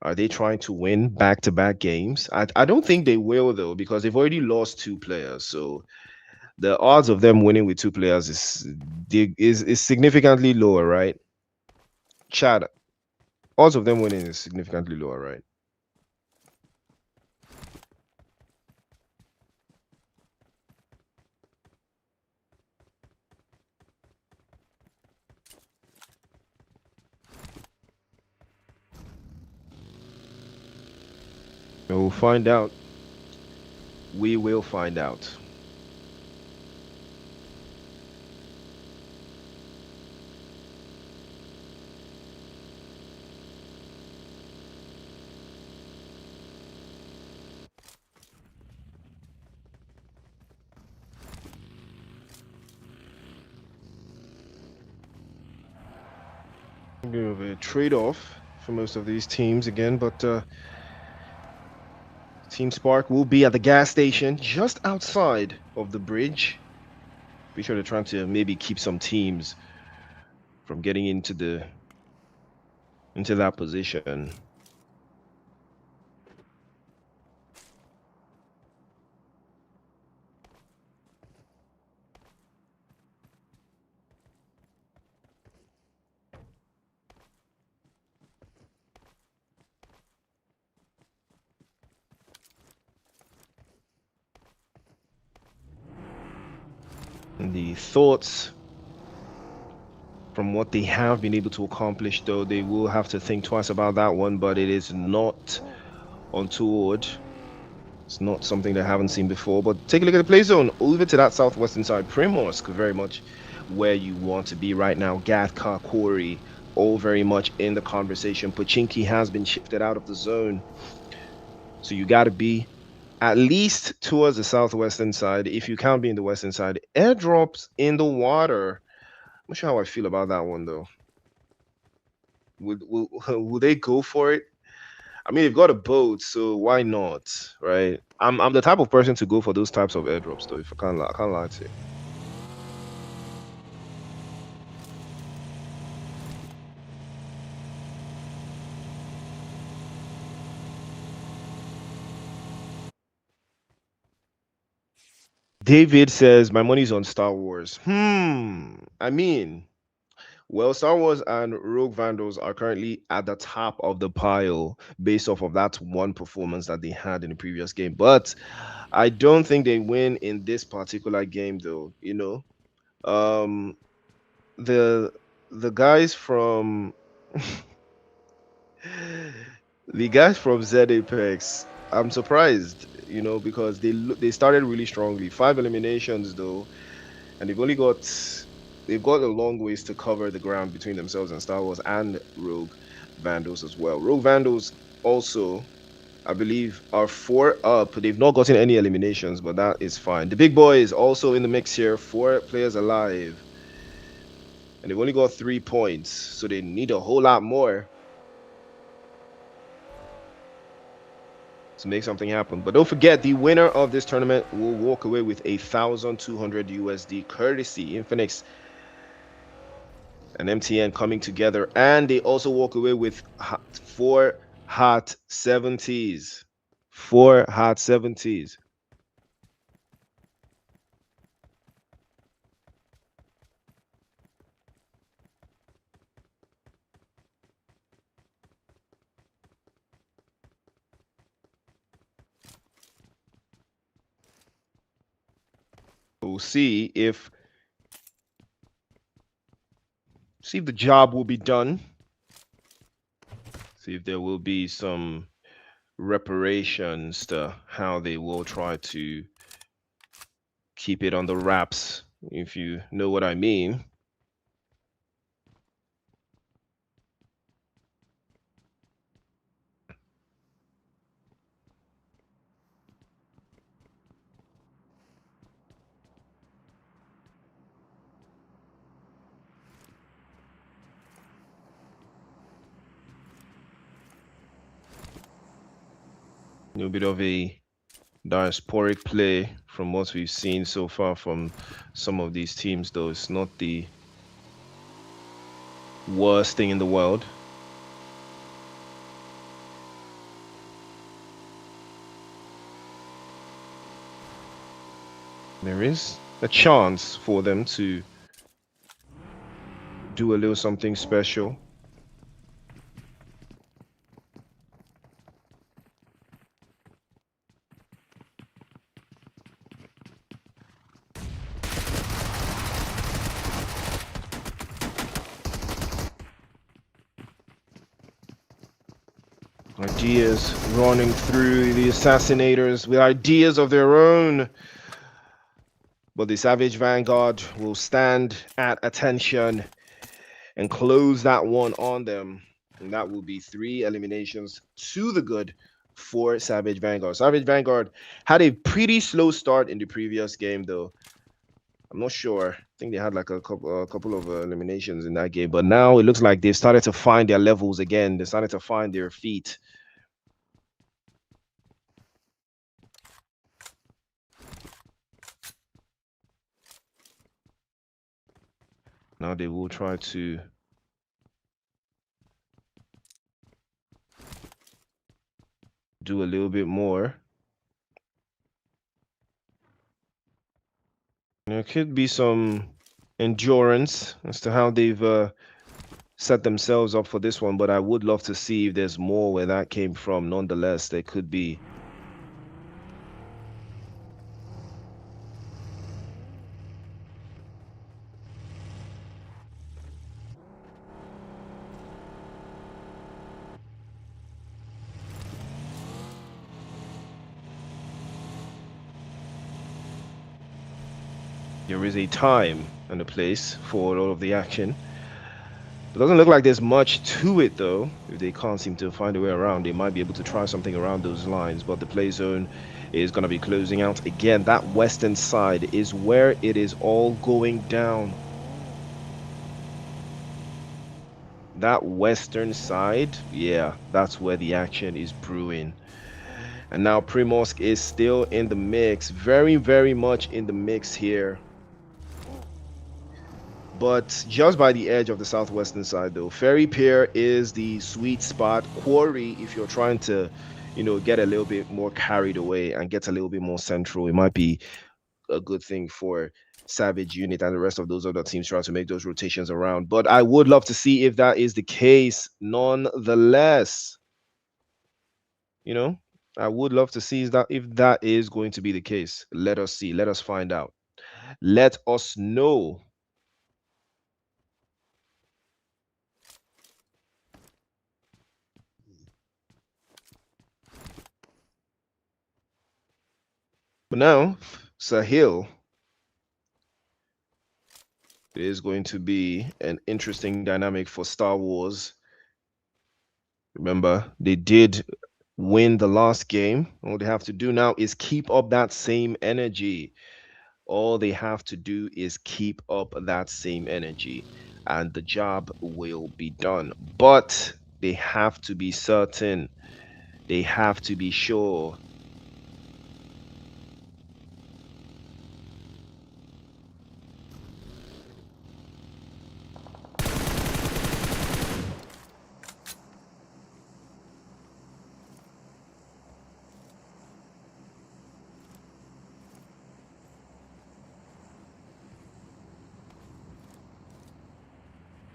Are they trying to win back-to-back games? I don't think they will though, because they've already lost 2 players. So the odds of them winning with 2 players is significantly lower, right? Chad, odds of them winning is significantly lower, right? We'll find out. We will find out. A bit of a trade-off for most of these teams again, but Team Spark will be at the gas station just outside of the bridge. Be sure they're trying to maybe keep some teams from getting into that position. And the thoughts from what they have been able to accomplish, though, they will have to think twice about that one, but it is not untoward. It's not something they haven't seen before. But take a look at the play zone over to that southwestern side. Primorsk, very much where you want to be right now. Gathka, Corey, all very much in the conversation. Pachinki has been shifted out of the zone. So you got to be at least towards the southwestern side. If you can't be in the western side, airdrops in the water. I'm not sure how I feel about that one, though. Would they go for it? I mean, they've got a boat, so why not, right? I'm the type of person to go for those types of airdrops, though. If I can't lie to you. David says my money's on Star Wars. I mean, well, Star Wars and Rogue Vandals are currently at the top of the pile based off of that one performance that they had in the previous game. But I don't think they win in this particular game, though. Um, the the guys from the guys from Z Apex, I'm surprised, because they started really strongly. 5 eliminations though, and they've got a long ways to cover the ground between themselves and Star Wars and Rogue Vandals as well. Rogue Vandals also, I believe, are 4 up. They've not gotten any eliminations, but that is fine. The big boy is also in the mix here. 4 players alive, and they've only got 3 points, so they need a whole lot more to make something happen. But don't forget, the winner of this tournament will walk away with 1,200 USD, courtesy Infinix and MTN coming together, and they also walk away with 4 hot 70s. 4 hot 70s. We'll see if the job will be done. See if there will be some reparations to how they will try to keep it on the wraps, if you know what I mean. A little bit of a diasporic play from what we've seen so far from some of these teams, though it's not the worst thing in the world. There is a chance for them to do a little something special. Ideas running through the assassinators with ideas of their own. But the Savage Vanguard will stand at attention and close that one on them. And that will be 3 eliminations to the good for Savage Vanguard. Savage Vanguard had a pretty slow start in the previous game, though. I'm not sure. I think they had like a couple of eliminations in that game. But now it looks like they've started to find their levels again. They started to find their feet. Now they will try to do a little bit more. There could be some endurance as to how they've set themselves up for this one, but I would love to see if there's more where that came from. Nonetheless, there could be. There is a time and a place for all of the action. It doesn't look like there's much to it, though. If they can't seem to find a way around, they might be able to try something around those lines. But the play zone is going to be closing out. Again, that western side is where it is all going down. That western side, yeah, that's where the action is brewing. And now Primorsk is still in the mix. Very, very much in the mix here. But just by the edge of the southwestern side, though, Ferry Pier is the sweet spot. Quarry, if you're trying to, get a little bit more carried away and get a little bit more central, it might be a good thing for Savage Unit and the rest of those other teams trying to make those rotations around. But I would love to see if that is the case nonetheless. I would love to see if that is going to be the case. Let us see. Let us find out. Let us know. But now, Sahil is going to be an interesting dynamic for Star Wars. Remember, they did win the last game. All they have to do now is keep up that same energy. All they have to do is keep up that same energy, and the job will be done. But they have to be certain. They have to be sure.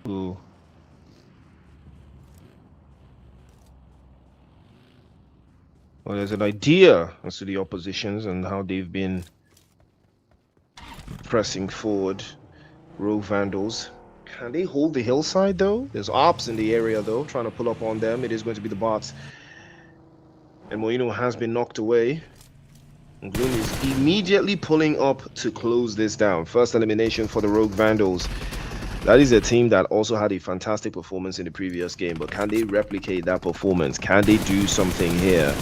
Ooh. Well, there's an idea as to the oppositions and how they've been pressing forward. Rogue Vandals. Can they hold the hillside, though? There's ops in the area, though, trying to pull up on them. It is going to be the bots. And Moino has been knocked away. And Gloom is immediately pulling up to close this down. First elimination for the Rogue Vandals. That is a team that also had a fantastic performance in the previous game, but can they replicate that performance? Can they do something here?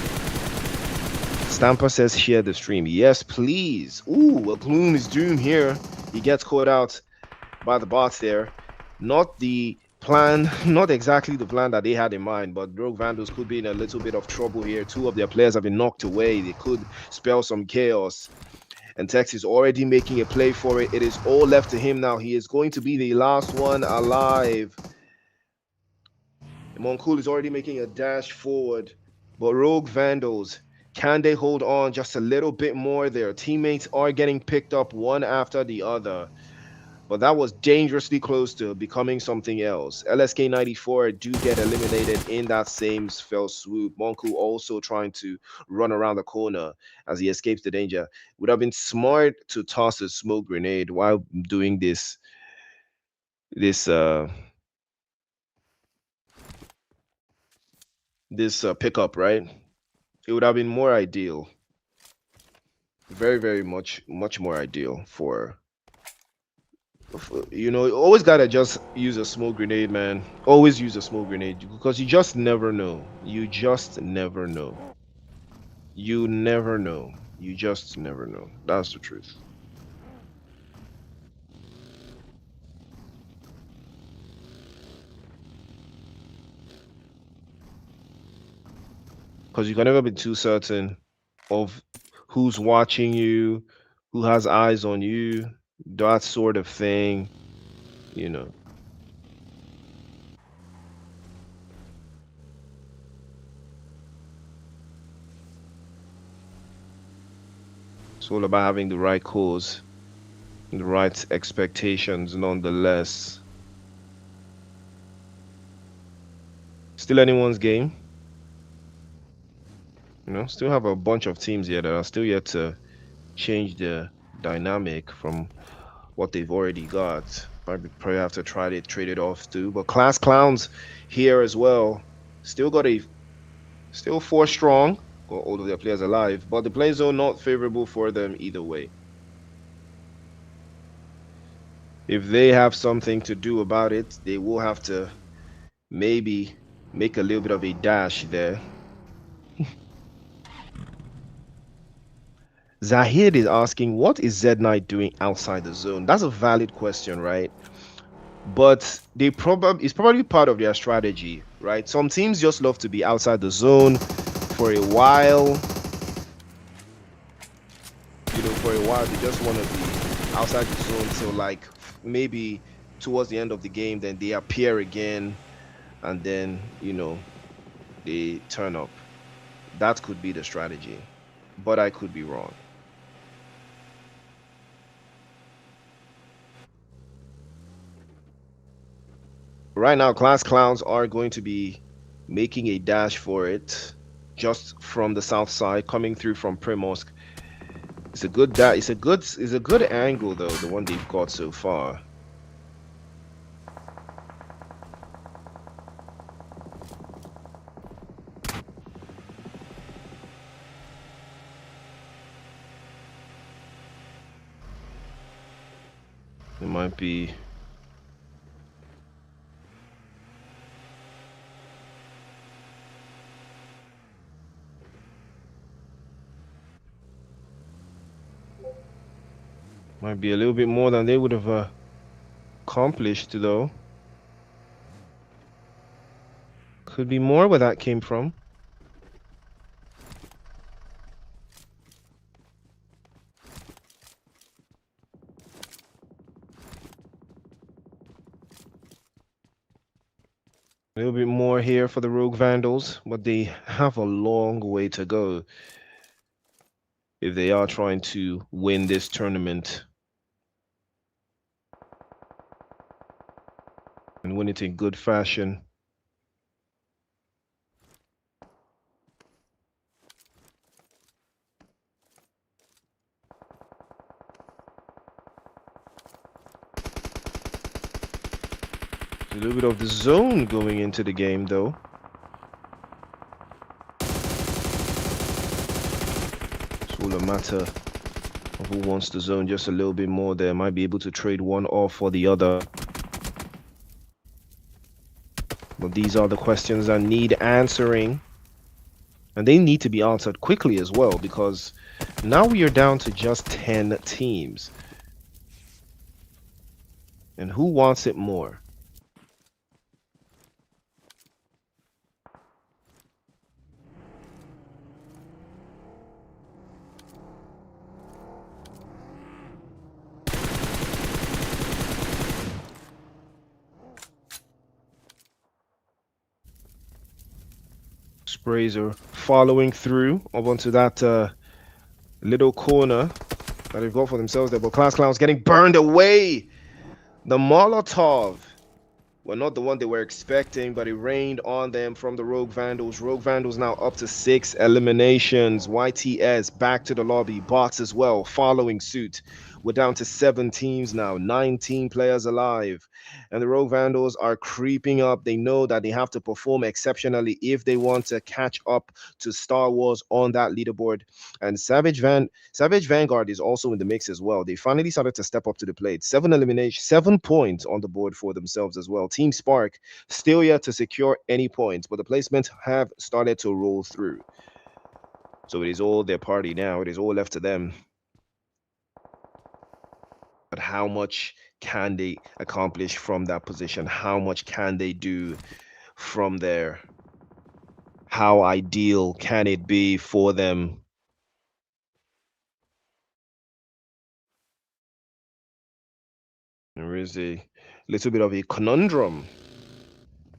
Stamper says share the stream. Yes, please. Ooh, well, Gloom is doomed here. He gets caught out by the bots there. Not the plan, not exactly the plan that they had in mind, but Rogue Vandals could be in a little bit of trouble here. Two of their players have been knocked away. They could spell some chaos. And Tex is already making a play for it. It is all left to him now. He is going to be the last one alive. Moncool is already making a dash forward. But Rogue Vandals, can they hold on just a little bit more? Their teammates are getting picked up one after the other. But that was dangerously close to becoming something else. LSK 94 do get eliminated in that same fell swoop. Monku also trying to run around the corner as he escapes the danger. Would have been smart to toss a smoke grenade while doing this pickup, right? It would have been more ideal. Very, very much more ideal for you always gotta just use a smoke grenade, man. Always use a smoke grenade because you just never know. You just never know. You never know. You just never know. That's the truth. Because you can never be too certain of who's watching you, who has eyes on you, that sort of thing, you know. It's all about having the right cause, the right expectations, nonetheless. Still anyone's game, still have a bunch of teams here that are still yet to change the dynamic from what they've already got. Probably have to try to trade it off too. But Class Clowns here as well. Still four strong. Got all of their players alive, but the play zone not favorable for them either way. If they have something to do about it, they will have to maybe make a little bit of a dash there. Zahid is asking, what is Z Knight doing outside the zone? That's a valid question, right? But it's probably part of their strategy, right? Some teams just love to be outside the zone for a while. For a while they just want to be outside the zone till like maybe towards the end of the game, then they appear again, and then they turn up. That could be the strategy, but I could be wrong. Right now, Class Clowns are going to be making a dash for it, just from the south side, coming through from Primorsk. It's a good angle though, the one they've got so far. It might be a little bit more than they would have accomplished though. Could be more where that came from. A little bit more here for the Rogue Vandals, but they have a long way to go if they are trying to win this tournament and win it in good fashion. A little bit of the zone going into the game though. It's all a matter of who wants the zone just a little bit more there. Might be able to trade one off for the other. But these are the questions that need answering. And they need to be answered quickly as well, because now we are down to just 10 teams. And who wants it more? Sprays are following through up onto that little corner that they've got for themselves there. But Class Clown's getting burned away. The Molotov were not the one they were expecting, but it rained on them from the Rogue Vandals. Rogue Vandals now up to 6 eliminations. YTS back to the lobby. Bots as well, following suit. We're down to 7 teams now, 19 players alive. And the Rogue Vandals are creeping up. They know that they have to perform exceptionally if they want to catch up to Star Wars on that leaderboard. And Savage Vanguard is also in the mix as well. They finally started to step up to the plate. 7 eliminations, 7 points on the board for themselves as well. Team Spark still yet to secure any points, but the placements have started to roll through. So it is all their party now. It is all left to them. But how much can they accomplish from that position? How much can they do from there? How ideal can it be for them? There is a little bit of a conundrum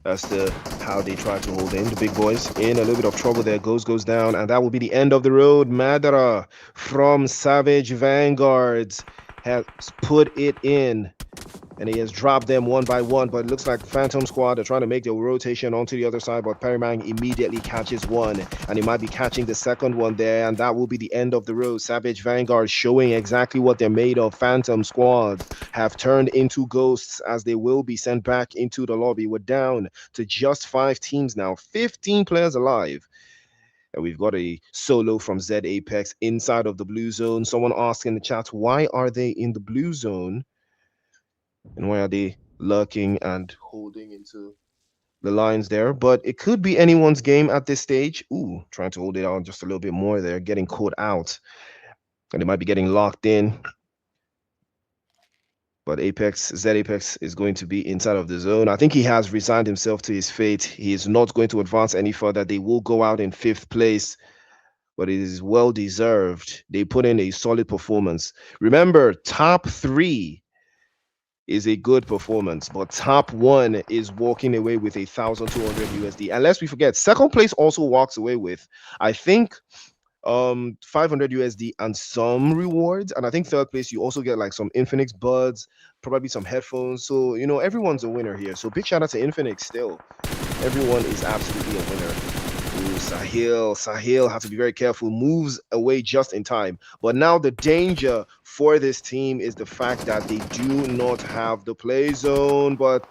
as to how they try to hold in. The big boys in a little bit of trouble there. Goes down, and that will be the end of the road. Madara from Savage Vanguards has put it in, and he has dropped them one by one. But it looks like Phantom Squad are trying to make their rotation onto the other side, but Perimang immediately catches one, and he might be catching the second one there, and that will be the end of the road. Savage Vanguard showing exactly what they're made of. Phantom Squad have turned into ghosts as they will be sent back into the lobby. We're down to just 5 teams now, 15 players alive. And we've got a solo from Z Apex inside of the blue zone. Someone asked in the chat, why are they in the blue zone? And why are they lurking and holding into the lines there? But it could be anyone's game at this stage. Ooh, trying to hold it on just a little bit more there, getting caught out. And they might be getting locked in. But Z Apex is going to be inside of the zone. I think he has resigned himself to his fate. He is not going to advance any further. They will go out in 5th place, but it is well deserved. They put in a solid performance. Remember, top 3 is a good performance, but top 1 is walking away with 1,200 USD. And lest we forget, second place also walks away with, I think, 500 USD and some rewards. And I think third place you also get like some Infinix buds, probably some headphones. So everyone's a winner here. So big shout out to Infinix still. Everyone is absolutely a winner. Ooh, Sahil has to be very careful, moves away just in time. But now the danger for this team is the fact that they do not have the play zone. But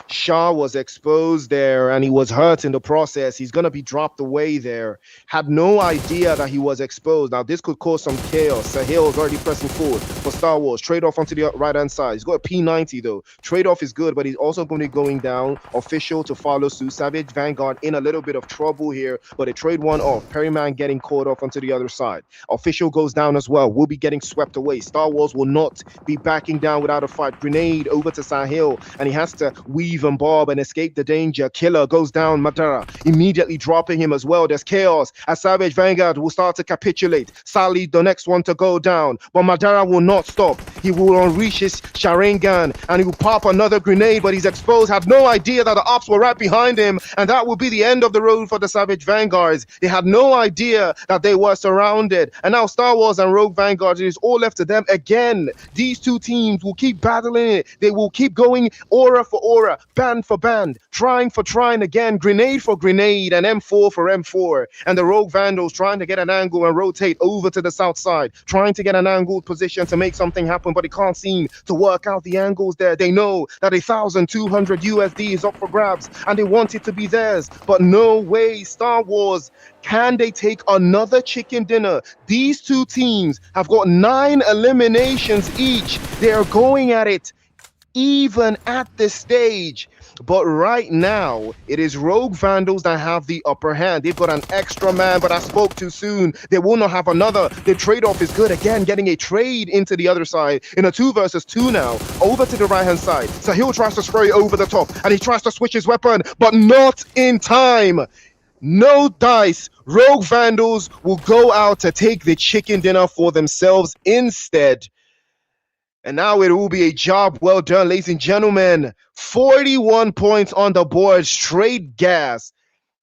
Shah was exposed there and he was hurt in the process. He's going to be dropped away there. Had no idea that he was exposed. Now this could cause some chaos. Sahil is already pressing forward for Star Wars. Trade off onto the right hand side. He's got a P90 though. Trade off is good, but he's also going to be going down. Official to follow suit. Savage Vanguard in a little bit of trouble here, but they trade one off. Perryman getting caught off onto the other side. Official goes down as well. Will be getting swept away. Star Wars will not be backing down without a fight. Grenade over to Sahil, and he has to weave and bob and escape the danger. Killer goes down. Madara immediately dropping him as well. There's chaos as Savage Vanguard will start to capitulate. Sally, the next one to go down, but Madara will not stop. He will unleash his Sharingan, and he will pop another grenade, but he's exposed. Had no idea that the ops were right behind him, and that will be the end of the road for the Savage Vanguards. They had no idea that they were surrounded, and now Star Wars and Rogue Vanguard, it is all left to them again. These two teams will keep battling it. They will keep going aura for aura, band for band, trying for trying again, grenade for grenade, and M4 for M4. And the Rogue Vandals trying to get an angle and rotate over to the south side, trying to get an angled position to make something happen, but it can't seem to work out the angles there. They know that 1,200 USD is up for grabs, and they want it to be theirs, but no way. Star Wars, can they take another chicken dinner? These two teams have got 9 eliminations each. They are going at it even at this stage. But right now, it is Rogue Vandals that have the upper hand. They've got an extra man, but I spoke too soon. They will not have another. The trade-off is good. Again, getting a trade into the other side in a 2 versus 2 now. Over to the right-hand side. Sahil tries to spray over the top, and he tries to switch his weapon, but not in time. No dice. Rogue Vandals will go out to take the chicken dinner for themselves instead. And now it will be a job well done, ladies and gentlemen. 41 points on the board, straight gas.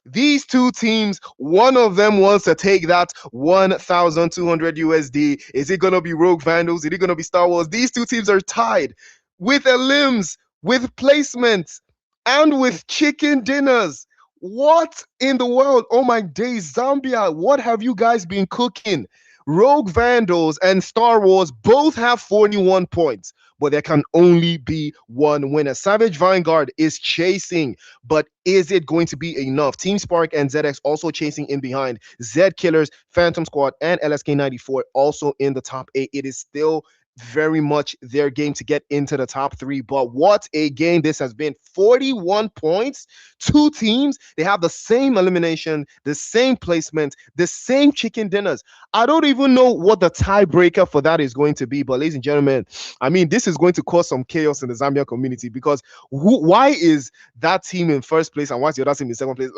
These two teams, one of them wants to take that 1,200 USD. Is it going to be Rogue Vandals? Is it going to be Star Wars? These two teams are tied with their limbs, with placements, and with chicken dinners. What in the world? Oh my days, Zambia, what have you guys been cooking? Rogue Vandals and Star Wars both have 41 points, but there can only be one winner. Savage Vanguard is chasing, but is it going to be enough? Team Spark and ZX also chasing in behind. Z Killers, Phantom Squad, and LSK94 also in the top 8. It is still very much their game to get into the top 3. But what a game this has been. 41 points, two teams. They have the same elimination, the same placement, the same chicken dinners. I don't even know what the tiebreaker for that is going to be. But ladies and gentlemen, I mean, this is going to cause some chaos in the Zambia community because why is that team in first place and why is the other team in second place?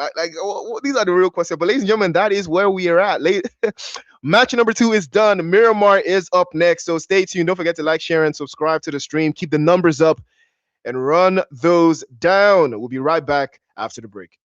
These are the real questions. But ladies and gentlemen, that is where we are at. Match number 2 is done. Miramar is up next. So stay tuned. Don't forget to like, share, and subscribe to the stream. Keep the numbers up and run those down. We'll be right back after the break.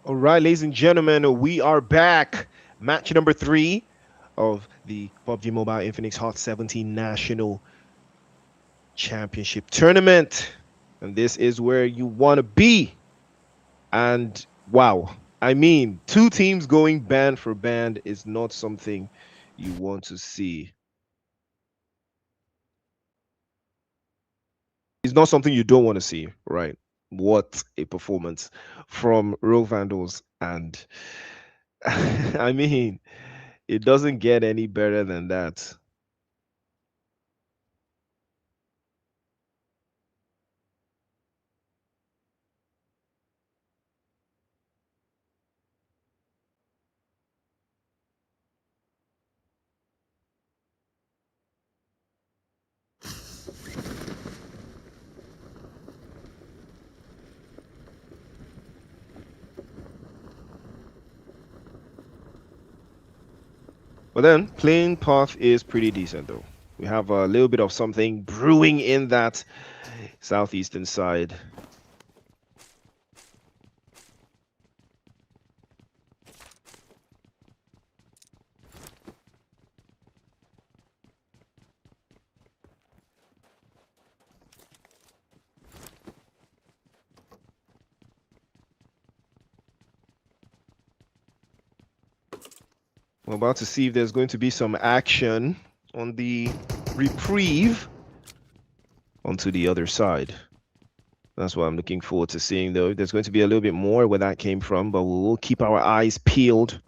All right, ladies and gentlemen, we are back. Match number 3 of the PUBG Mobile Infinix Hot 17 National Championship Tournament. And this is where you want to be. And wow, I mean, two teams going band for band is not something you want to see. It's not something you don't want to see, right? What a performance from Rogue Vandals. And I mean, it doesn't get any better than that. But then playing path is pretty decent though. We have a little bit of something brewing in that southeastern side. We're about to see if there's going to be some action on the reprieve onto the other side. That's what I'm looking forward to seeing though. There's going to be a little bit more where that came from, but we will keep our eyes peeled.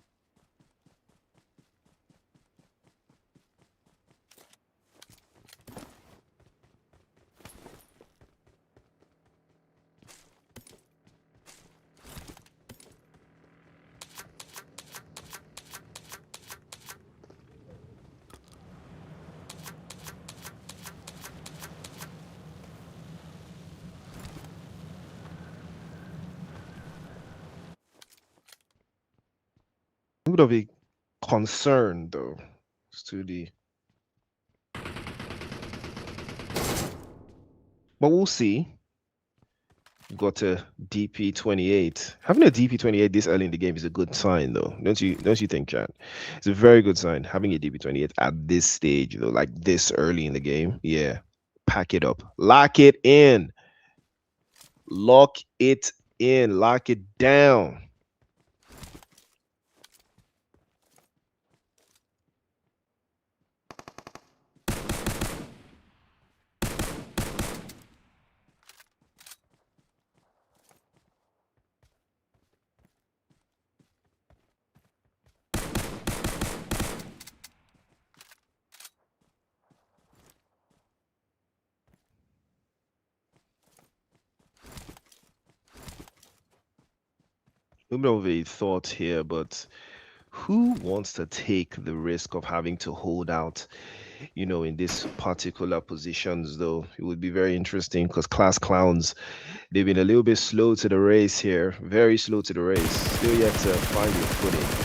A little bit of a concern though as to the, but we'll see. We've got a DP28. Having a DP28 this early in the game is a good sign though. Don't you think, Chad? It's a very good sign having a DP28 at this stage though, like this early in the game. Yeah. Pack it up. Lock it in. Lock it in. Lock it down. A little bit of a thought here, but who wants to take the risk of having to hold out, in this particular positions, though? It would be very interesting because Class Clowns, they've been a little bit slow to the race here, very slow to the race, still yet to find their footing.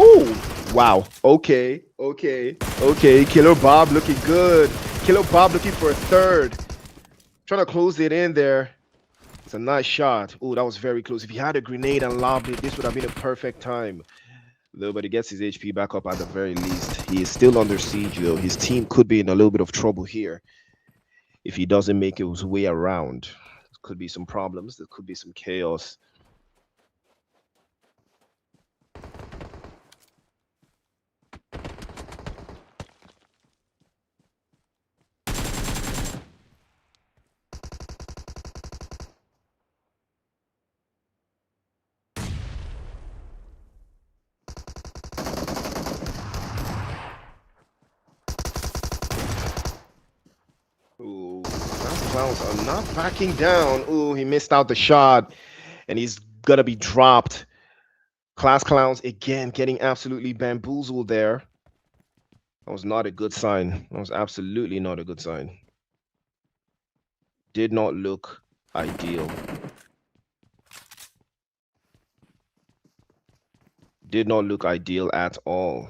Oh, wow. Okay, okay, okay. Killer Bob looking good. Killer Bob looking for a third. Trying to close it in there. It's a nice shot. Oh, that was very close. If he had a grenade and lobbed it, this would have been a perfect time. Though, but he gets his HP back up at the very least. He is still under siege, though. His team could be in a little bit of trouble here if he doesn't make his way around. There could be some problems. There could be some chaos. Ooh, Clowns are not backing down. Ooh, he missed out the shot, and he's gonna be dropped. Class Clowns again getting absolutely bamboozled there. That was not a good sign. That was absolutely not a good sign. Did not look ideal. Did not look ideal at all.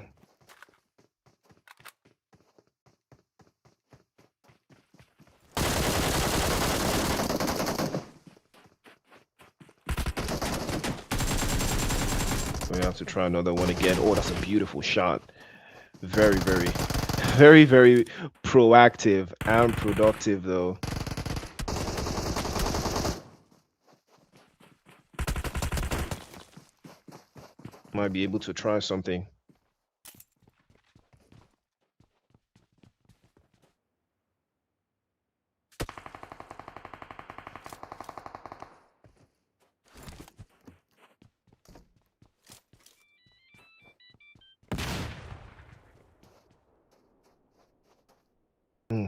So we have to try another one again. Oh, that's a beautiful shot. Very, very, very, very proactive and productive, though. Might be able to try something.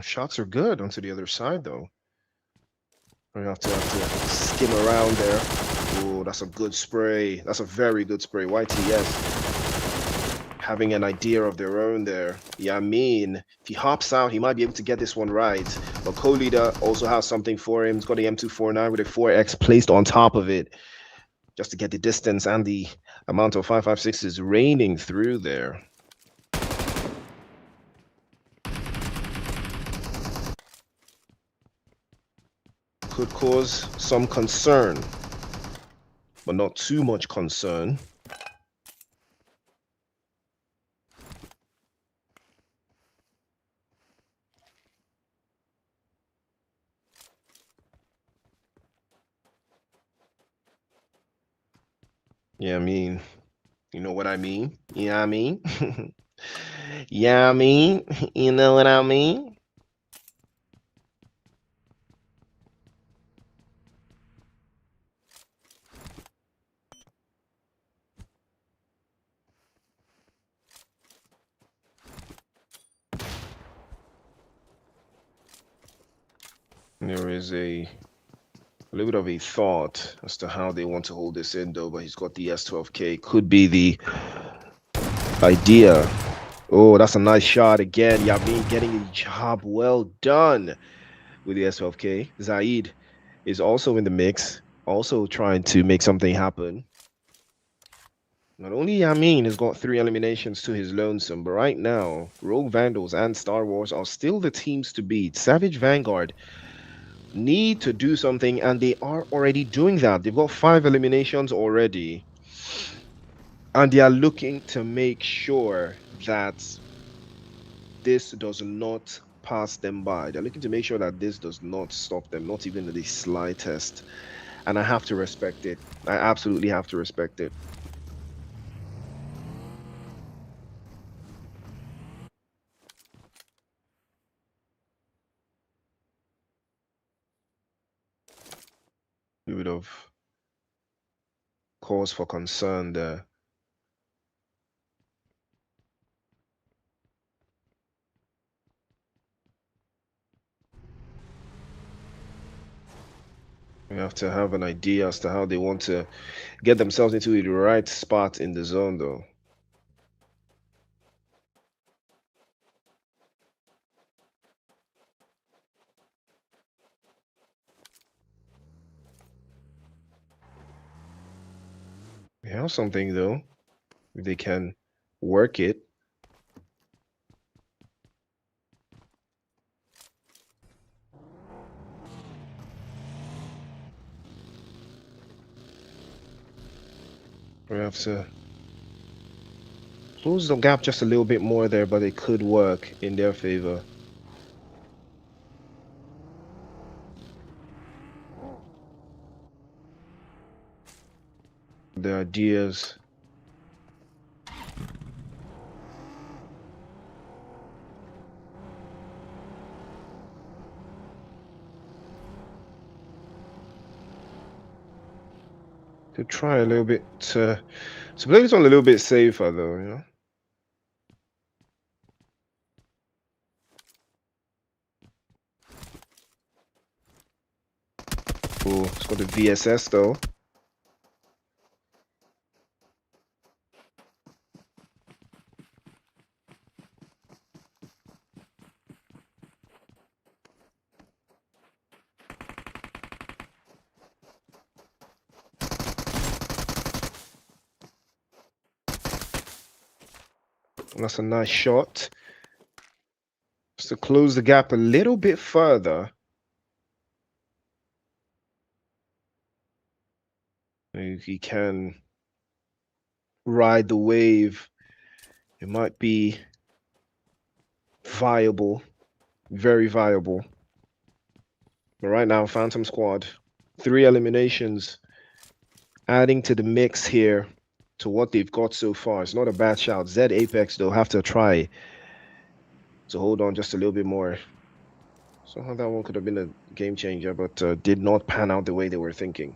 Shots are good onto the other side, though. We have to skim around there. Oh, that's a good spray. That's a very good spray. YTS having an idea of their own there. Yeah, I mean, if he hops out, he might be able to get this one right. But co-leader also has something for him. He's got the M249 with a 4X placed on top of it, just to get the distance and the amount of 5.56s raining through there. Could cause some concern, but not too much concern. Yeah, I mean, you know what I mean? Yeah, I mean? Yeah, I mean? You know what I mean? There is a little bit of a thought as to how they want to hold this in, though, but he's got the S12K. Could be the idea. Oh, that's a nice shot again. Yamin getting a job well done with the S12K. Zaid is also in the mix, also trying to make something happen. Not only Yamin has got 3 eliminations to his lonesome, but right now, Rogue Vandals and Star Wars are still the teams to beat. Savage Vanguard need to do something, and they are already doing that. They've got 5 eliminations already, and they are looking to make sure that this does not pass them by. They're looking to make sure that this does not stop them, not even the slightest. And I have to respect it. I absolutely have to respect it. We would have cause for concern there. We have to have an idea as to how they want to get themselves into the right spot in the zone, though. We have something, though. If they can work it. We have to close the gap just a little bit more there, but it could work in their favor. The ideas. To try a little bit to play this one a little bit safer, though, you know. Oh, it's got the VSS though. That's a nice shot. Just to close the gap a little bit further. He can ride the wave. It might be viable, very viable. But right now, Phantom Squad, 3 eliminations, adding to the mix here to what they've got so far. It's not a bad shout. Z Apex, they'll have to try to hold on just a little bit more. Somehow that one could have been a game changer, but did not pan out the way they were thinking.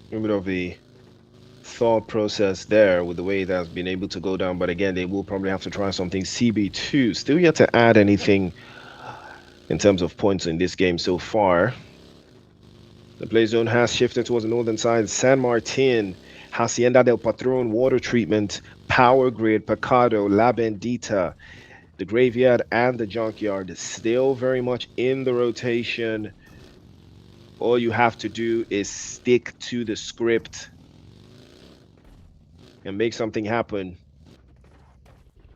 A bit of a thought process there with the way that's been able to go down, but again, they will probably have to try something. CB2 still yet to add anything in terms of points in this game so far. The play zone has shifted towards the northern side. San Martin, Hacienda del Patron, Water Treatment, Power Grid, Pecado, La Bendita, the Graveyard, and the Junkyard still very much in the rotation. All you have to do is stick to the script and make something happen.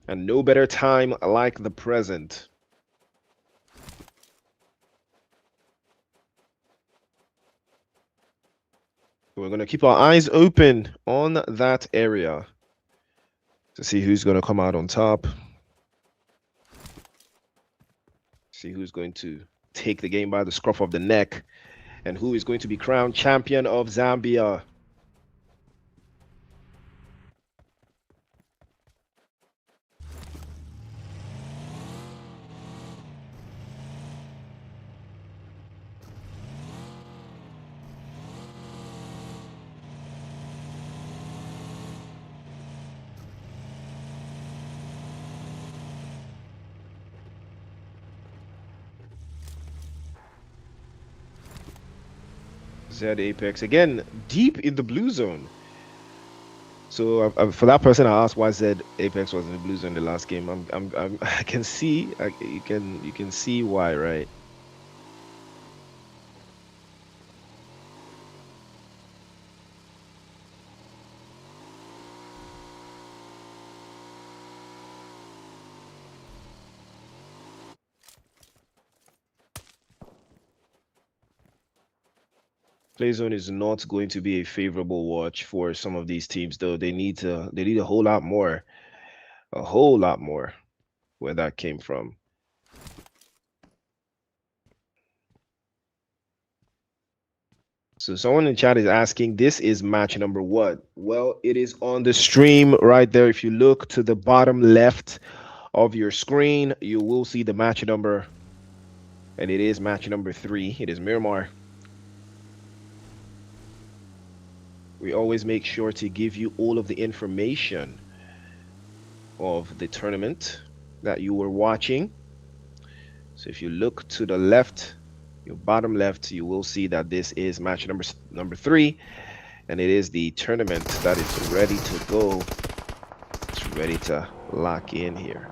And no better time like the present. We're going to keep our eyes open on that area to see who's going to come out on top. See who's going to take the game by the scruff of the neck and who is going to be crowned champion of Zambia. Z Apex again, deep in the blue zone. So for that person, I asked why Z Apex was in the blue zone the last game. I can see, you can see why, right? Play zone is not going to be a favorable watch for some of these teams, though. They need a whole lot more, where that came from. So someone in chat is asking, this is match number what? Well, it is on the stream right there. If you look to the bottom left of your screen, you will see the match number, and it is match number 3. It is Miramar. We always make sure to give you all of the information of the tournament that you were watching. So if you look to the left, your bottom left, you will see that this is match number 3, and it is the tournament that is ready to go. It's ready to lock in here.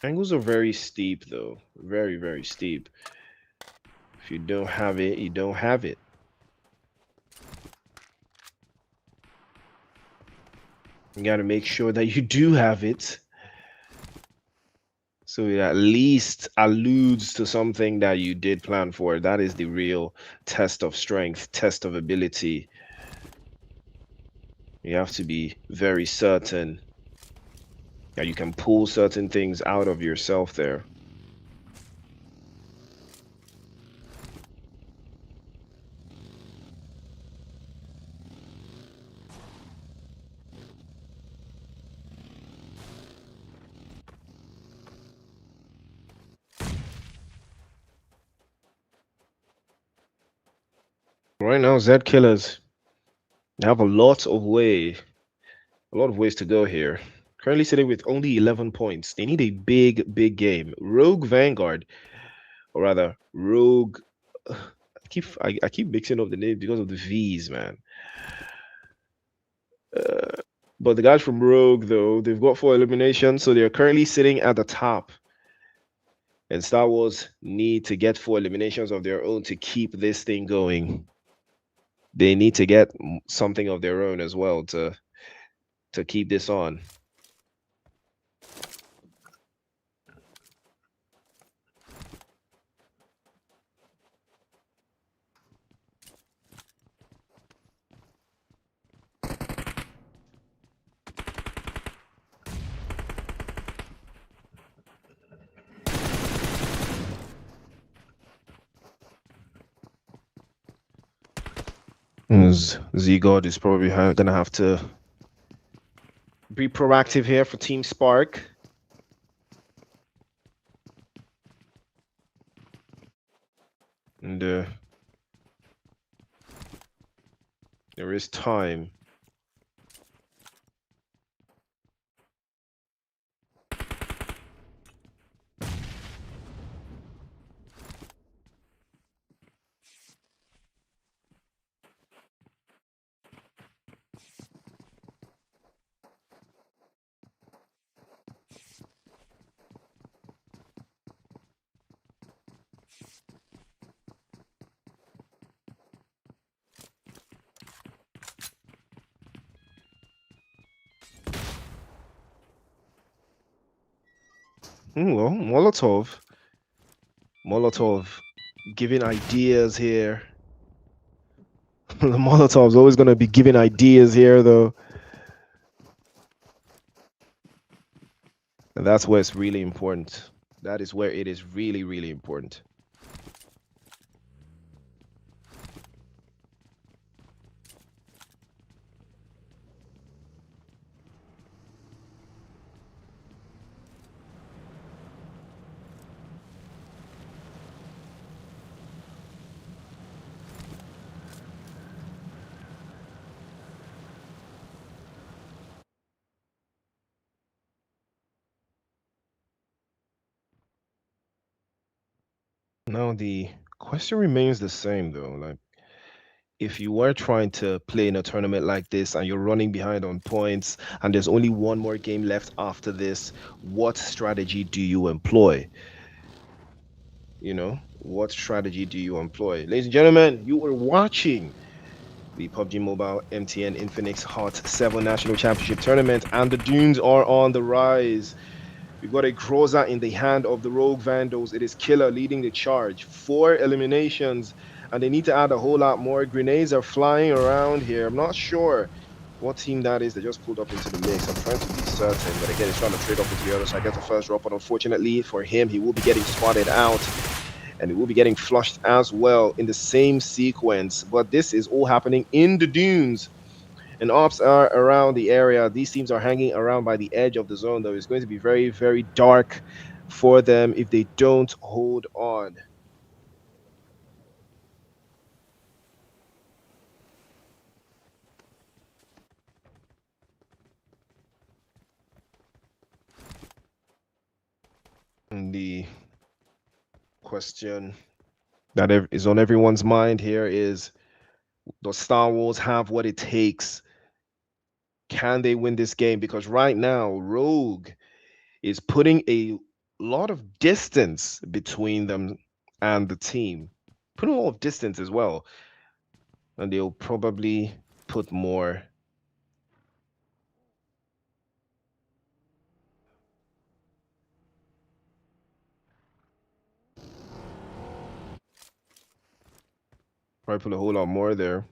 Angles are very steep, though. Very, very steep. If you don't have it, you don't have it. You got to make sure that you do have it, so it at least alludes to something that you did plan for. That is the real test of strength, test of ability. You have to be very certain Yeah, you can pull certain things out of yourself there. Right now, Z Killers have a lot of ways to go here. Currently sitting with only 11 points. They need a big, big game. Rogue Vanguard, or rather, Rogue. I keep mixing up the names because of the V's, man. Uh, but the guys from Rogue, though, they've got 4 eliminations, so they're currently sitting at the top. And Star Wars need to get 4 eliminations of their own to keep this thing going. They need to get something of their own as well to keep this on. Z-God is probably gonna have to be proactive here for Team Spark. And there is time. Well, Molotov giving ideas here. The Molotov's always gonna be giving ideas here, though. And that's where it's really important. That is where it is really, really important. Now the question remains the same though. Like if you were trying to play in a tournament like this and you're running behind on points and there's only one more game left after this, what strategy do you employ? You know, what strategy do you employ? Ladies and gentlemen, you are watching the PUBG Mobile MTN Infinix Hot 7 National Championship Tournament, and the Dunes are on the rise. We've got a Groza in the hand of the Rogue Vandals. It is Killer leading the charge. 4 eliminations, and they need to add a whole lot more. Grenades are flying around here. I'm not sure what team that is. They just pulled up into the mix. I'm trying to be certain, but again, he's trying to trade off into the other side. Gets the first drop, but unfortunately for him, he will be getting spotted out. And it will be getting flushed as well in the same sequence. But this is all happening in the dunes. And ops are around the area. These teams are hanging around by the edge of the zone, though. It's going to be very, very dark for them if they don't hold on. And the question that is on everyone's mind here is, does Star Wars have what it takes? Can they win this game? Because right now, Rogue is putting a lot of distance between them and the team. Put a lot of distance as well. And they'll probably put more. Probably put a whole lot more there.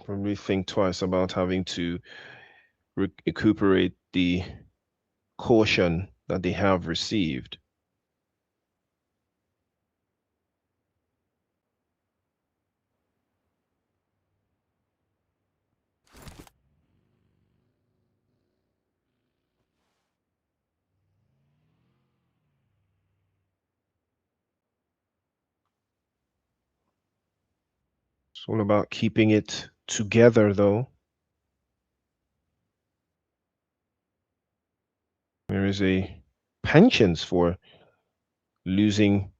Probably think twice about having to recuperate the caution that they have received. It's all about keeping it together, though. There is a penchant for losing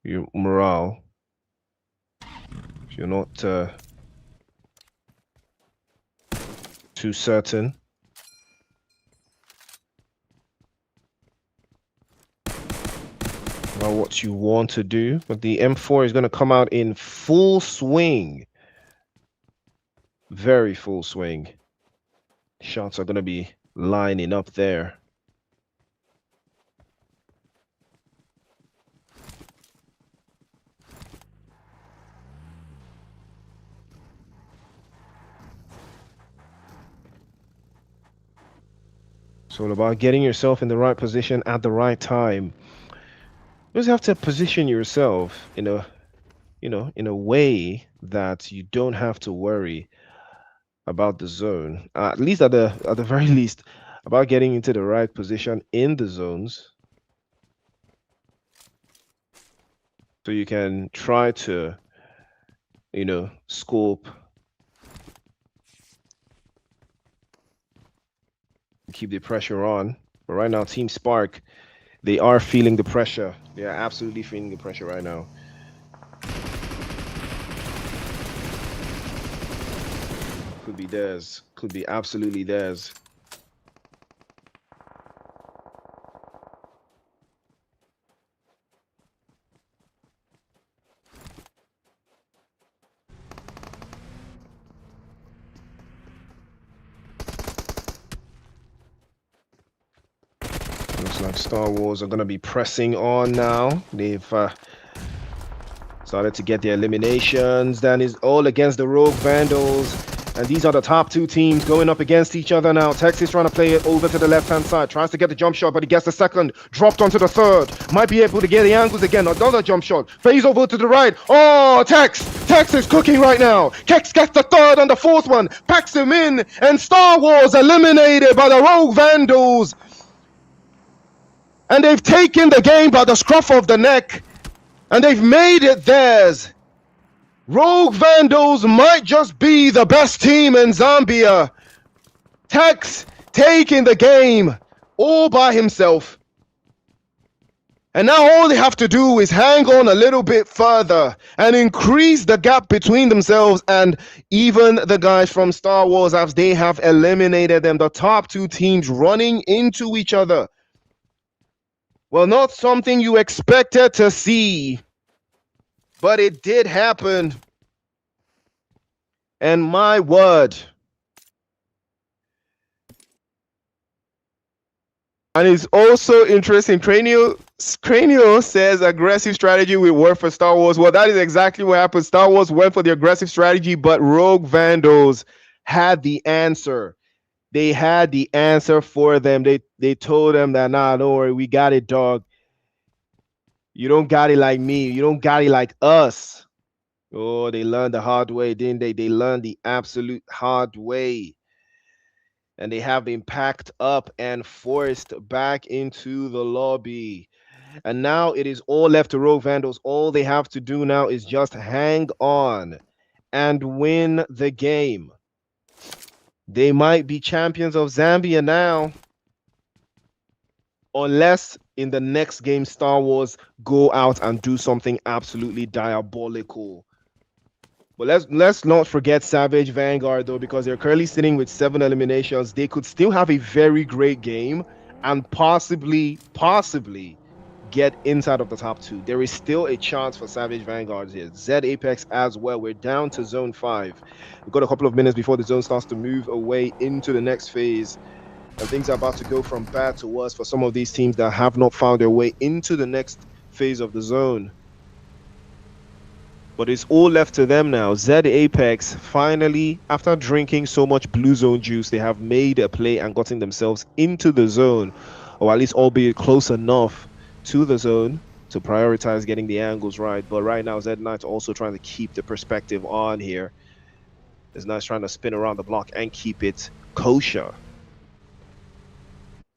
your morale if you're not too certain about what you want to do. But the M4 is going to come out in full swing. Very full swing. Shots are going to be lining up there. It's all about getting yourself in the right position at the right time. You just have to position yourself in a, in a way that you don't have to worry about the zone. At least at the very least, about getting into the right position in the zones. So you can try to, scope, keep the pressure on. But right now, Team Spark, they are feeling the pressure. They are absolutely feeling the pressure right now. Could be theirs. Could be absolutely theirs. Looks like Star Wars are going to be pressing on now. They've started to get their eliminations. Then is all against the Rogue Vandals. And these are the top two teams going up against each other now. Tex is trying to play it over to the left-hand side. Tries to get the jump shot, but he gets the second. Dropped onto the third. Might be able to get the angles again. Another jump shot. Phase over to the right. Oh, Tex! Tex is cooking right now. Tex gets the third and the fourth one. Packs him in. And Star Wars eliminated by the Rogue Vandals. And they've taken the game by the scruff of the neck. And they've made it theirs. Rogue Vandals might just be the best team in Zambia. Tex taking the game all by himself. And now all they have to do is hang on a little bit further and increase the gap between themselves and even the guys from Star Wars, as they have eliminated them. The top two teams running into each other. Well, not something you expected to see, but it did happen. And my word. And it's also interesting. Cranio says aggressive strategy will work for Star Wars. Well, that is exactly what happened. Star Wars went for the aggressive strategy, but Rogue Vandals had the answer. They had the answer for them. They told them that, nah, don't worry, we got it, dog. You don't got it like me. You don't got it like us. Oh, they learned the hard way, didn't they? They learned the absolute hard way. And they have been packed up and forced back into the lobby. And now it is all left to Rogue Vandals. All they have to do now is just hang on and win the game. They might be champions of Zambia now. Unless in the next game, Star Wars go out and do something absolutely diabolical. But let's not forget Savage Vanguard, though, because they're currently sitting with 7 eliminations. They could still have a very great game and possibly get inside of the top 2. There is still a chance for Savage Vanguard here. Zed Apex as well. We're down to Zone 5. We've got a couple of minutes before the zone starts to move away into the next phase. And things are about to go from bad to worse for some of these teams that have not found their way into the next phase of the zone. But it's all left to them now. Zed Apex finally, after drinking so much blue zone juice, they have made a play and gotten themselves into the zone, or at least albeit close enough to the zone to prioritize getting the angles right. But right now, Zed Knight's also trying to keep the perspective on here. Zed Knight's trying to spin around the block and keep it kosher.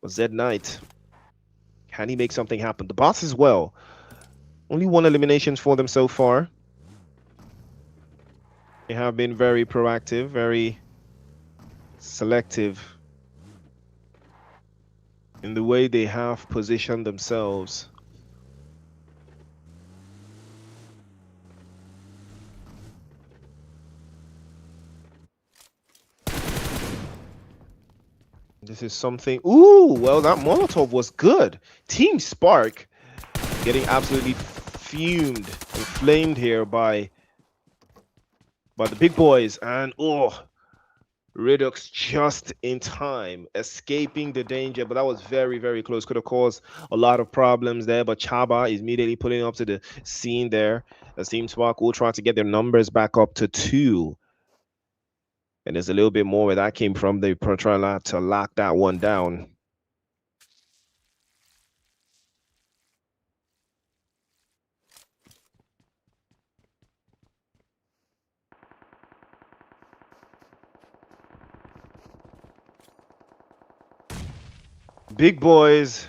But Zed Knight, can he make something happen? The boss as well. Only one eliminations for them so far. They have been very proactive, very selective in the way they have positioned themselves. This is something. Ooh, well, that Molotov was good. Team Spark getting absolutely fumed and flamed here by the big boys. And oh, Redux just in time, escaping the danger, but that was very, very close. Could have caused a lot of problems there, but Chaba is immediately putting up to the scene there. As Team Spark will try to get their numbers back up to 2. And there's a little bit more where that came from. They try to lock that one down. Big boys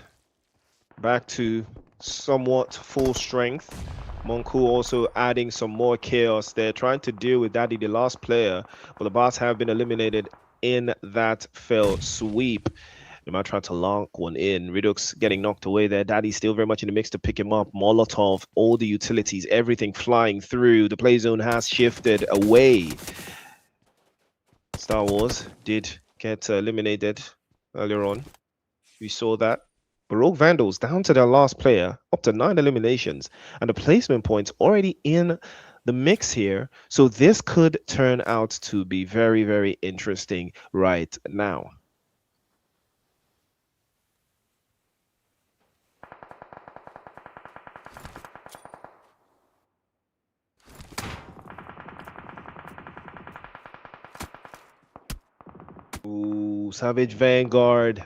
back to somewhat full strength. Monku also adding some more chaos. They're trying to deal with Daddy, the last player, but the boss have been eliminated in that fell sweep. They might try to lock one in. Redux getting knocked away there. Daddy still very much in the mix to pick him up. Molotov, all the utilities, everything flying through. The play zone has shifted away. Star Wars did get eliminated earlier on. We saw that. But Rogue Vandals down to their last player, up to 9 eliminations, and the placement points already in the mix here. So this could turn out to be very, very interesting right now. Ooh, Savage Vanguard.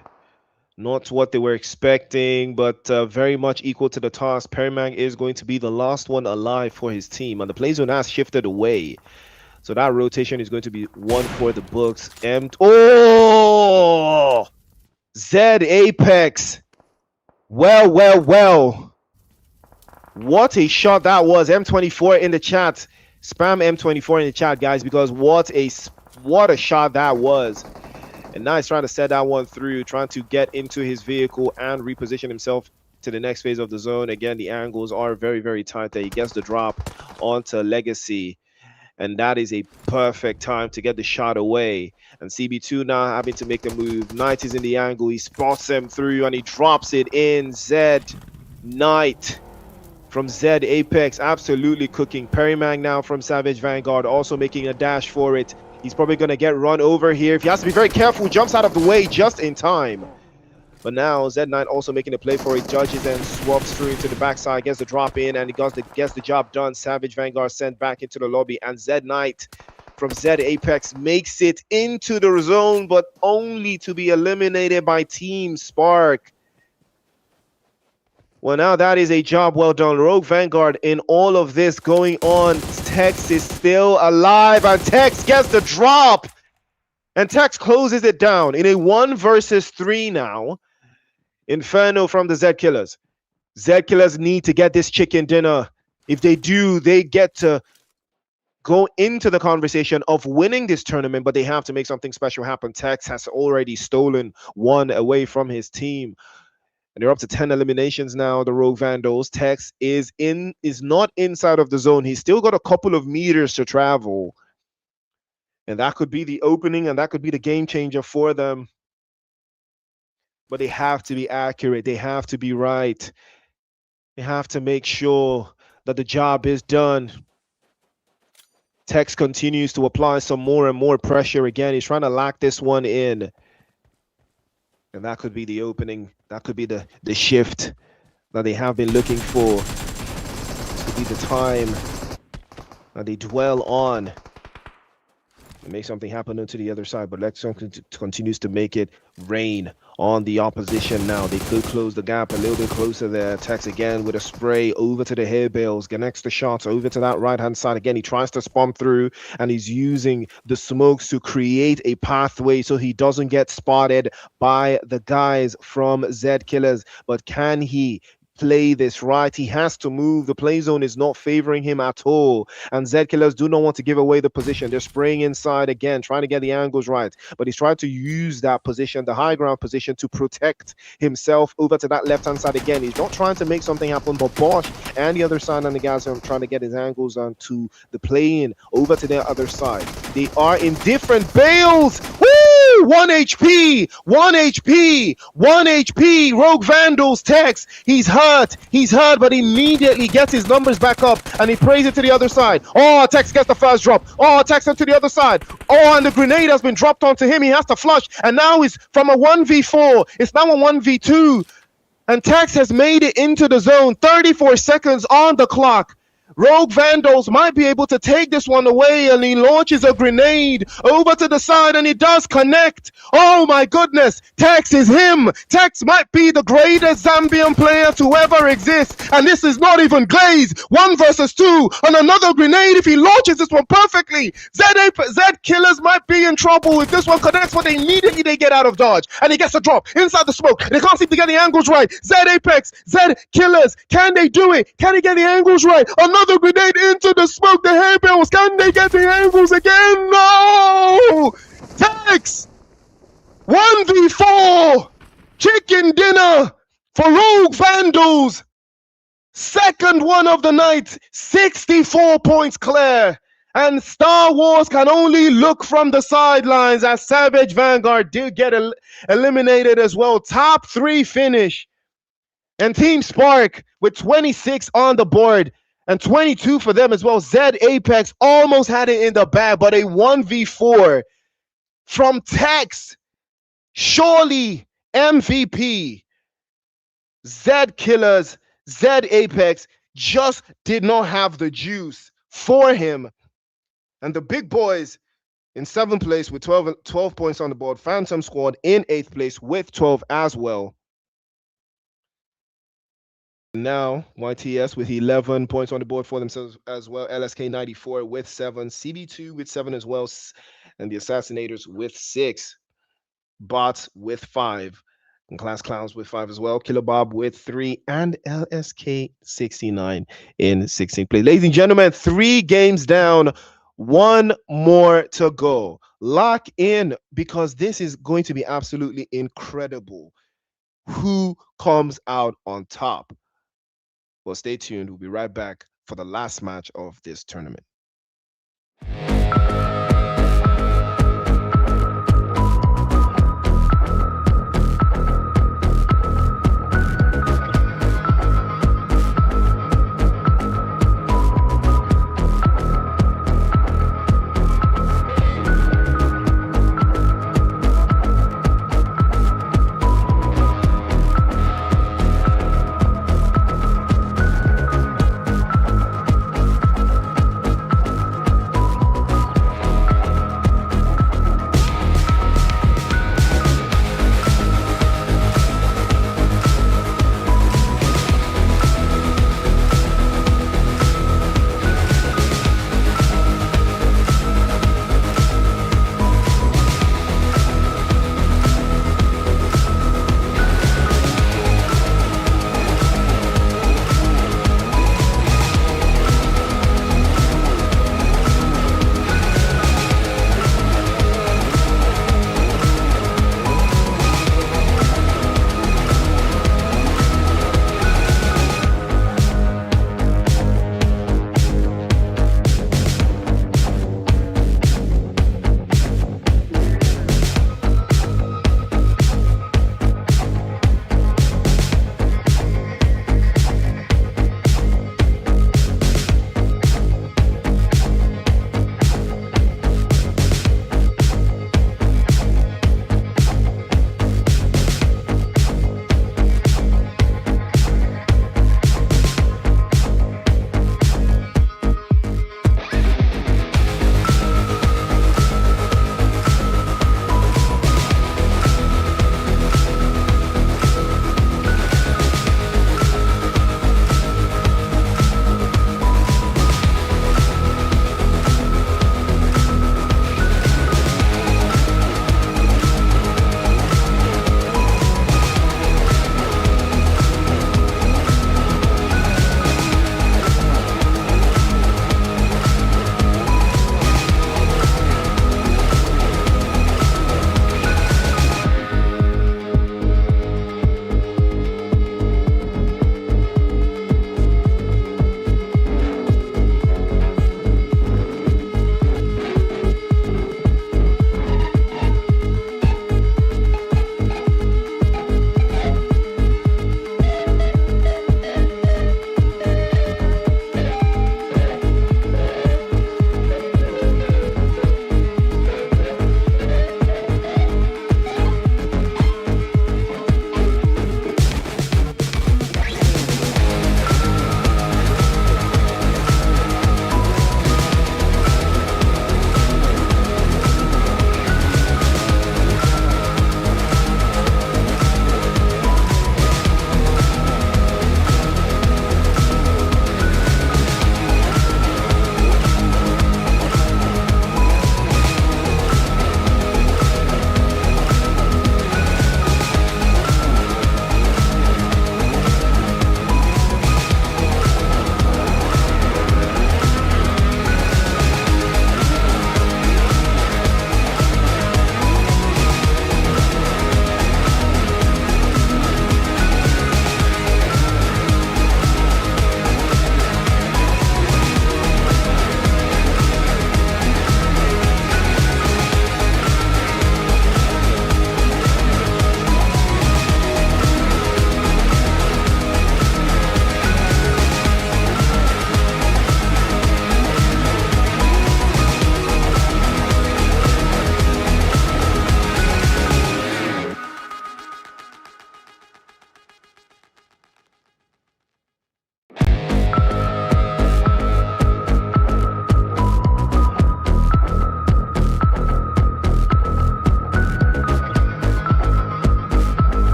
Not what they were expecting, but very much equal to the task. Perimang is going to be the last one alive for his team, and the play zone has shifted away. So that rotation is going to be one for the books. And oh, Zed Apex. Well, well, well. What a shot that was. M24 in the chat. Spam M24 in the chat, guys, because what a shot that was. And now he's trying to set that one through, trying to get into his vehicle and reposition himself to the next phase of the zone. Again, the angles are very, very tight there. He gets the drop onto Legacy. And that is a perfect time to get the shot away. And CB2 now having to make the move. Knight is in the angle. He spots him through and he drops it in. Zed Knight from Zed Apex absolutely cooking. Perimang now from Savage Vanguard also making a dash for it. He's probably going to get run over here. If he has to be very careful, jumps out of the way just in time. But now Zed Knight also making a play for it. Judges and swaps through into the backside, gets the drop in, and he gets the job done. Savage Vanguard sent back into the lobby, and Zed Knight from Zed Apex makes it into the zone, but only to be eliminated by Team Spark. Well, now that is a job well done. Rogue Vanguard in all of this going on. Tex is still alive, and Tex gets the drop. And Tex closes it down in a 1 versus 3 now. Inferno from the Zed Killers. Zed Killers need to get this chicken dinner. If they do, they get to go into the conversation of winning this tournament, but they have to make something special happen. Tex has already stolen 1 away from his team. And they're up to 10 eliminations now, the Rogue Vandals. Tex is not inside of the zone. He's still got a couple of meters to travel. And that could be the opening, and that could be the game changer for them. But they have to be accurate. They have to be right. They have to make sure that the job is done. Tex continues to apply some more and more pressure again. He's trying to lock this one in. And that could be the opening. That could be the shift that they have been looking for. This could be the time And they dwell on and make something happen into the other side, but Lexington continues to make it rain on the opposition now. They could close the gap a little bit closer there. Tex again with a spray over to the hair bales, connects the shots over to that right-hand side. Again, he tries to spun through, and he's using the smokes to create a pathway so he doesn't get spotted by the guys from Z Killers. But can he play this right? He has to move. The play zone is not favoring him at all, and Z Killers do not want to give away the position. They're spraying inside again, trying to get the angles right, but he's trying to use that position, the high ground position, to protect himself over to that left hand side again. He's not trying to make something happen, but Bosch and the other side on the guys are trying to get his angles onto the play-in over to their other side. They are in different bales. Woo! 1 HP, 1 HP, 1 HP. Rogue Vandals Tex. He's hurt, but immediately gets his numbers back up and he prays it to the other side. Oh, Tex gets the first drop. Oh, Tex into the other side. Oh, and the grenade has been dropped onto him. He has to flush, and now he's from a 1v4. It's now a 1v2, and Tex has made it into the zone. 34 seconds on the clock. Rogue Vandals might be able to take this one away, and he launches a grenade over to the side, and he does connect. Oh my goodness, Tex is him. Tex might be the greatest Zambian player to ever exist, and this is not even Glaze. 1 versus 2 on another grenade. If he launches this one perfectly, Z Killers might be in trouble if this one connects, but immediately they get out of dodge, and he gets a drop inside the smoke. They can't seem to get the angles right. Z Killers, can they do it? Can they get the angles right? Another grenade into the smoke. The hair bells, can they get the angles again? No! Tex! 1v4! Chicken dinner for Rogue Vandals. Second one of the night. 64 points clear. And Star Wars can only look from the sidelines as Savage Vanguard did get eliminated as well. Top 3 finish. And Team Spark with 26 on the board. And 22 for them as well. Z Apex almost had it in the bag, but a 1v4 from Tex. Surely MVP. Z Killers, Z Apex just did not have the juice for him. And the big boys in 7th place with 12 points on the board. Phantom Squad in 8th place with 12 as well. Now, YTS with 11 points on the board for themselves as well. LSK 94 with 7. CB2 with 7 as well. And the Assassinators with 6. Bots with 5. And Class Clowns with 5 as well. Killer Bob with 3. And LSK 69 in 16th place. Ladies and gentlemen, 3 games down. 1 more to go. Lock in, because this is going to be absolutely incredible. Who comes out on top? Well, stay tuned. We'll be right back for the last match of this tournament.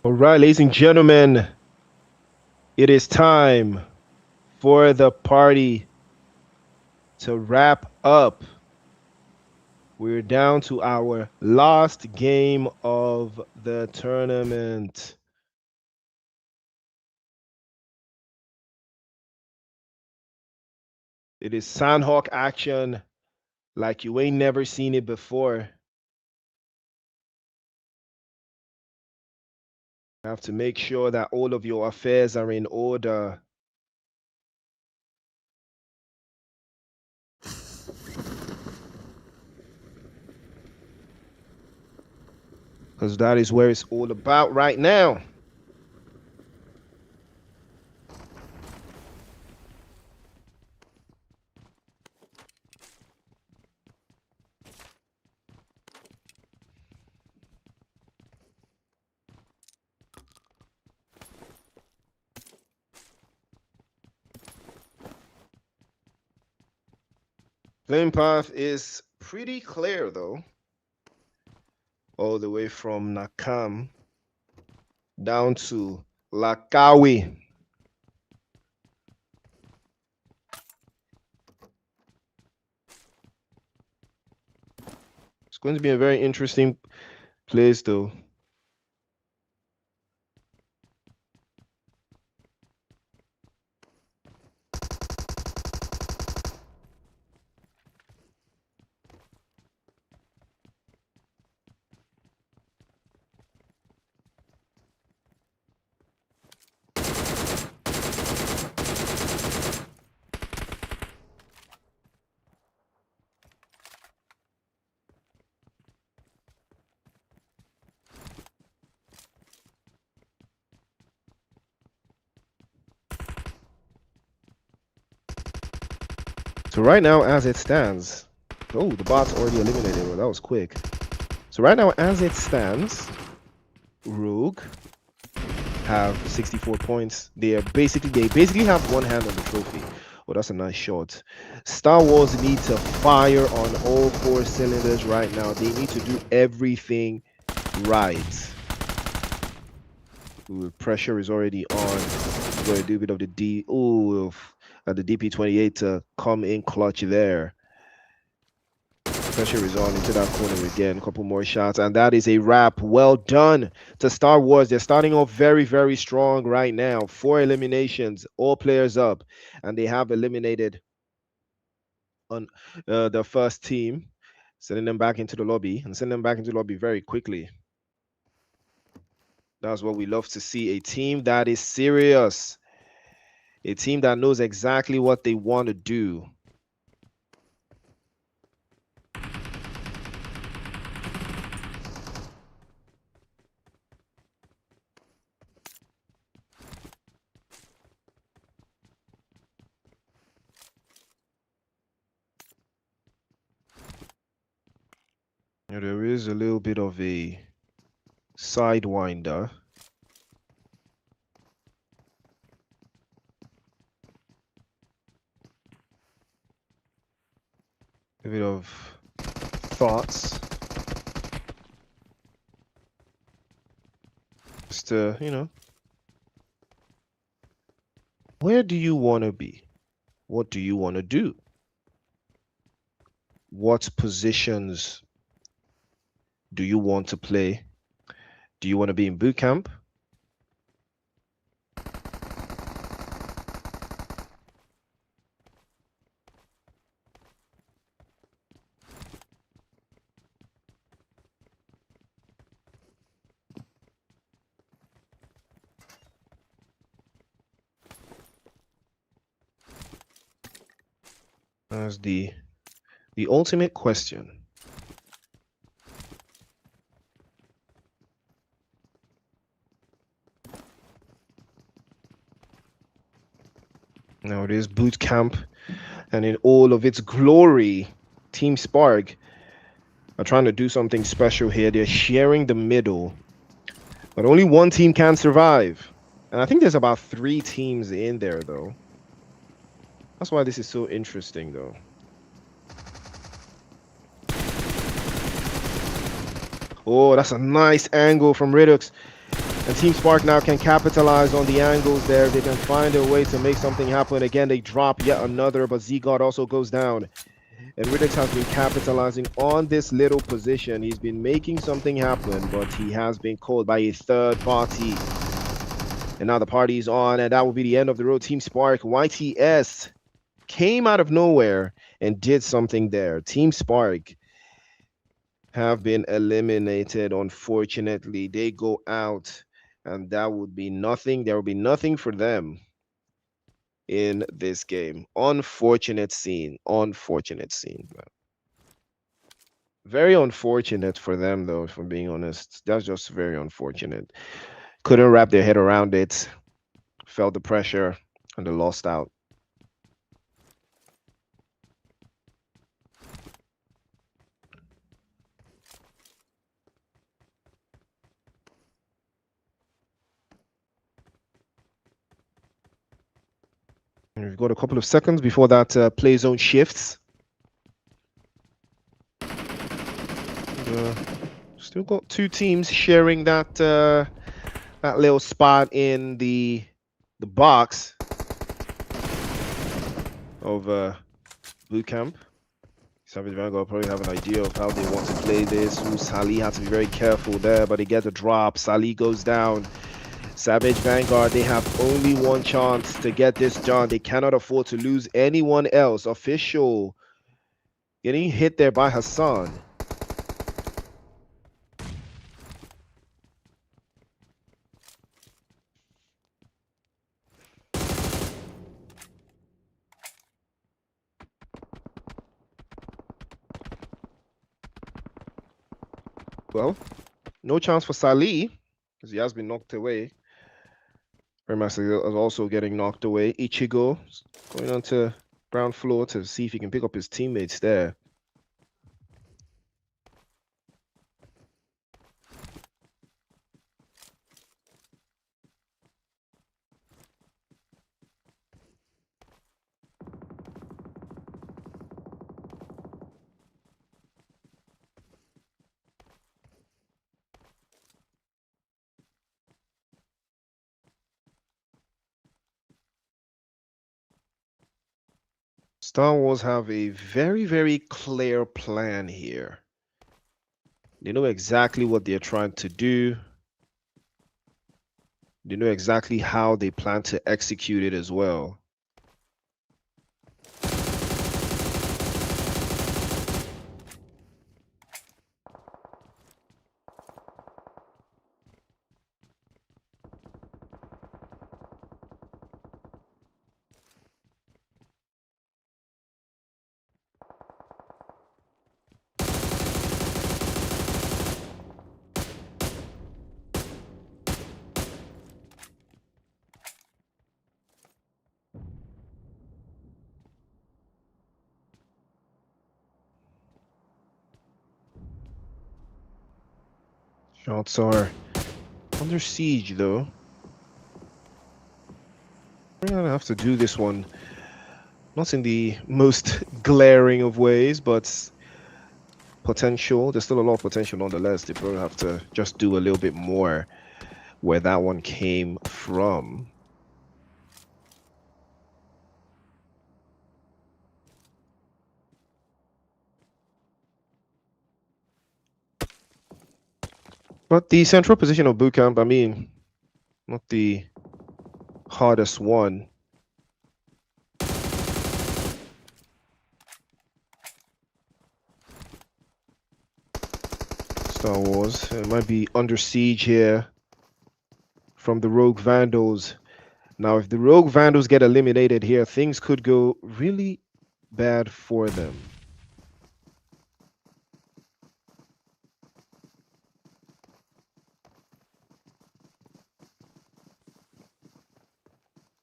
All right, ladies and gentlemen, it is time for the party to wrap up. We're down to our last game of the tournament. It is Sandhawk action like you ain't never seen it before. You have to make sure that all of your affairs are in order. Because that is where it's all about right now. Playing path is pretty clear though. All the way from Nakam down to Lakawi. It's going to be a very interesting place though. So right now, as it stands, oh, the bot's already eliminated. Well, that was quick. So right now, as it stands, Rogue have 64 points. They basically have one hand on the trophy. Oh, that's a nice shot. Star Wars need to fire on all 4 cylinders right now. They need to do everything right. Ooh, pressure is already on. We're going to do a bit of the the DP28 to come in clutch there. Pressure is on into that corner again. A couple more shots, and that is a wrap. Well done to Star Wars. They're starting off very, very strong right now. 4 eliminations, all players up, and they have eliminated on the first team, sending them back into the lobby and sending them back into the lobby very quickly. That's what we love to see. A team that is serious. A team that knows exactly what they want to do. Now, there is a little bit of a sidewinder. A bit of thoughts. Just to, where do you want to be? What do you want to do? What positions do you want to play? Do you want to be in boot camp? That's the ultimate question. Now it is boot camp, and in all of its glory, Team Spark are trying to do something special here. They're sharing the middle, but only one team can survive. And I think there's about 3 teams in there, though. That's why this is so interesting, though. Oh, that's a nice angle from Redux. And Team Spark now can capitalize on the angles there. They can find a way to make something happen. Again, they drop yet another, but Z-God also goes down. And Ridix has been capitalizing on this little position. He's been making something happen, but he has been called by a third party. And now the party's on, and that will be the end of the road. Team Spark, YTS came out of nowhere and did something there. Team Spark have been eliminated, unfortunately. They go out, and that would be nothing. There will be nothing for them in this game. Unfortunate scene. Unfortunate scene. Very unfortunate for them, though, if I'm being honest. That's just very unfortunate. Couldn't wrap their head around it, felt the pressure, and they lost out. And we've got a couple of seconds before that play zone shifts. Still got two teams sharing that little spot in the box of boot camp. Savage Vanguard probably have an idea of how they want to play this. Ooh, Sally had to be very careful there, but they get the drop. Sally goes down. Savage Vanguard, they have only one chance to get this done. They cannot afford to lose anyone else. Official getting hit there by Hassan. Well, no chance for Salih because he has been knocked away. Remasa is also getting knocked away. Ichigo going onto ground floor to see if he can pick up his teammates there. Star Wars have a very, very clear plan here. They know exactly what they're trying to do. They know exactly how they plan to execute it as well. Shots are under siege, though. We're gonna have to do this one, not in the most glaring of ways, but potential. There's still a lot of potential nonetheless. They probably have to just do a little bit more where that one came from. But the central position of boot camp, I mean, not the hardest one. Star Wars. It might be under siege here from the Rogue Vandals. Now, if the Rogue Vandals get eliminated here, things could go really bad for them.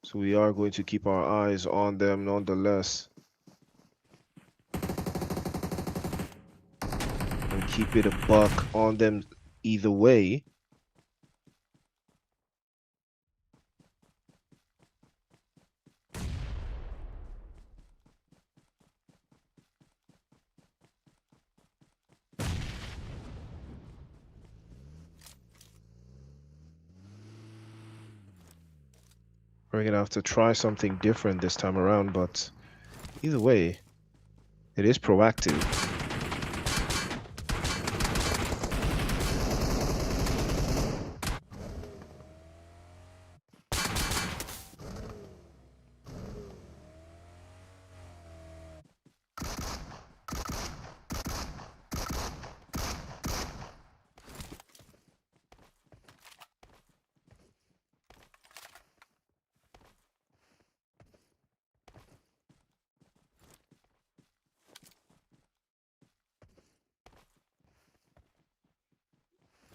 So we are going to keep our eyes on them nonetheless. And keep it a buck on them either way. We're gonna have to try something different this time around, but either way, it is proactive.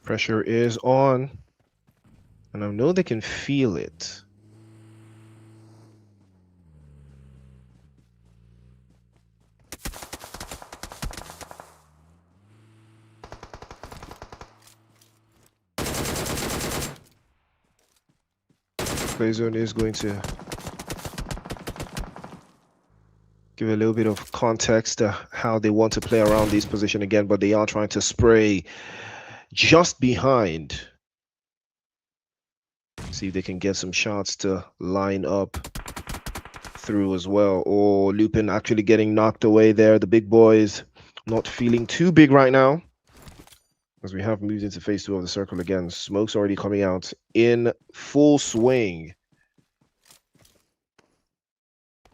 Pressure is on, and I know they can feel it. Play zone is going to give a little bit of context to how they want to play around this position again, but they are trying to spray just behind. See if they can get some shots to line up through as well. Or Lupin actually getting knocked away there. The big boys not feeling too big right now, as we have moved into phase 2 of the circle again. Smoke's already coming out in full swing.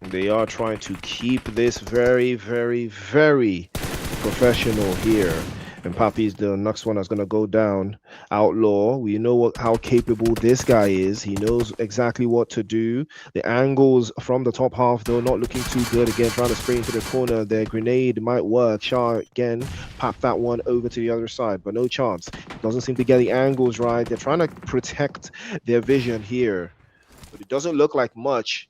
They are trying to keep this very, very, very professional here. And Papi's the next one that's going to go down. Outlaw, we know how capable this guy is. He knows exactly what to do. The angles from the top half, though, not looking too good. Again, trying to spray into the corner. Their grenade might work. Shah, again, pop that one over to the other side, but no chance. Doesn't seem to get the angles right. They're trying to protect their vision here, but it doesn't look like much.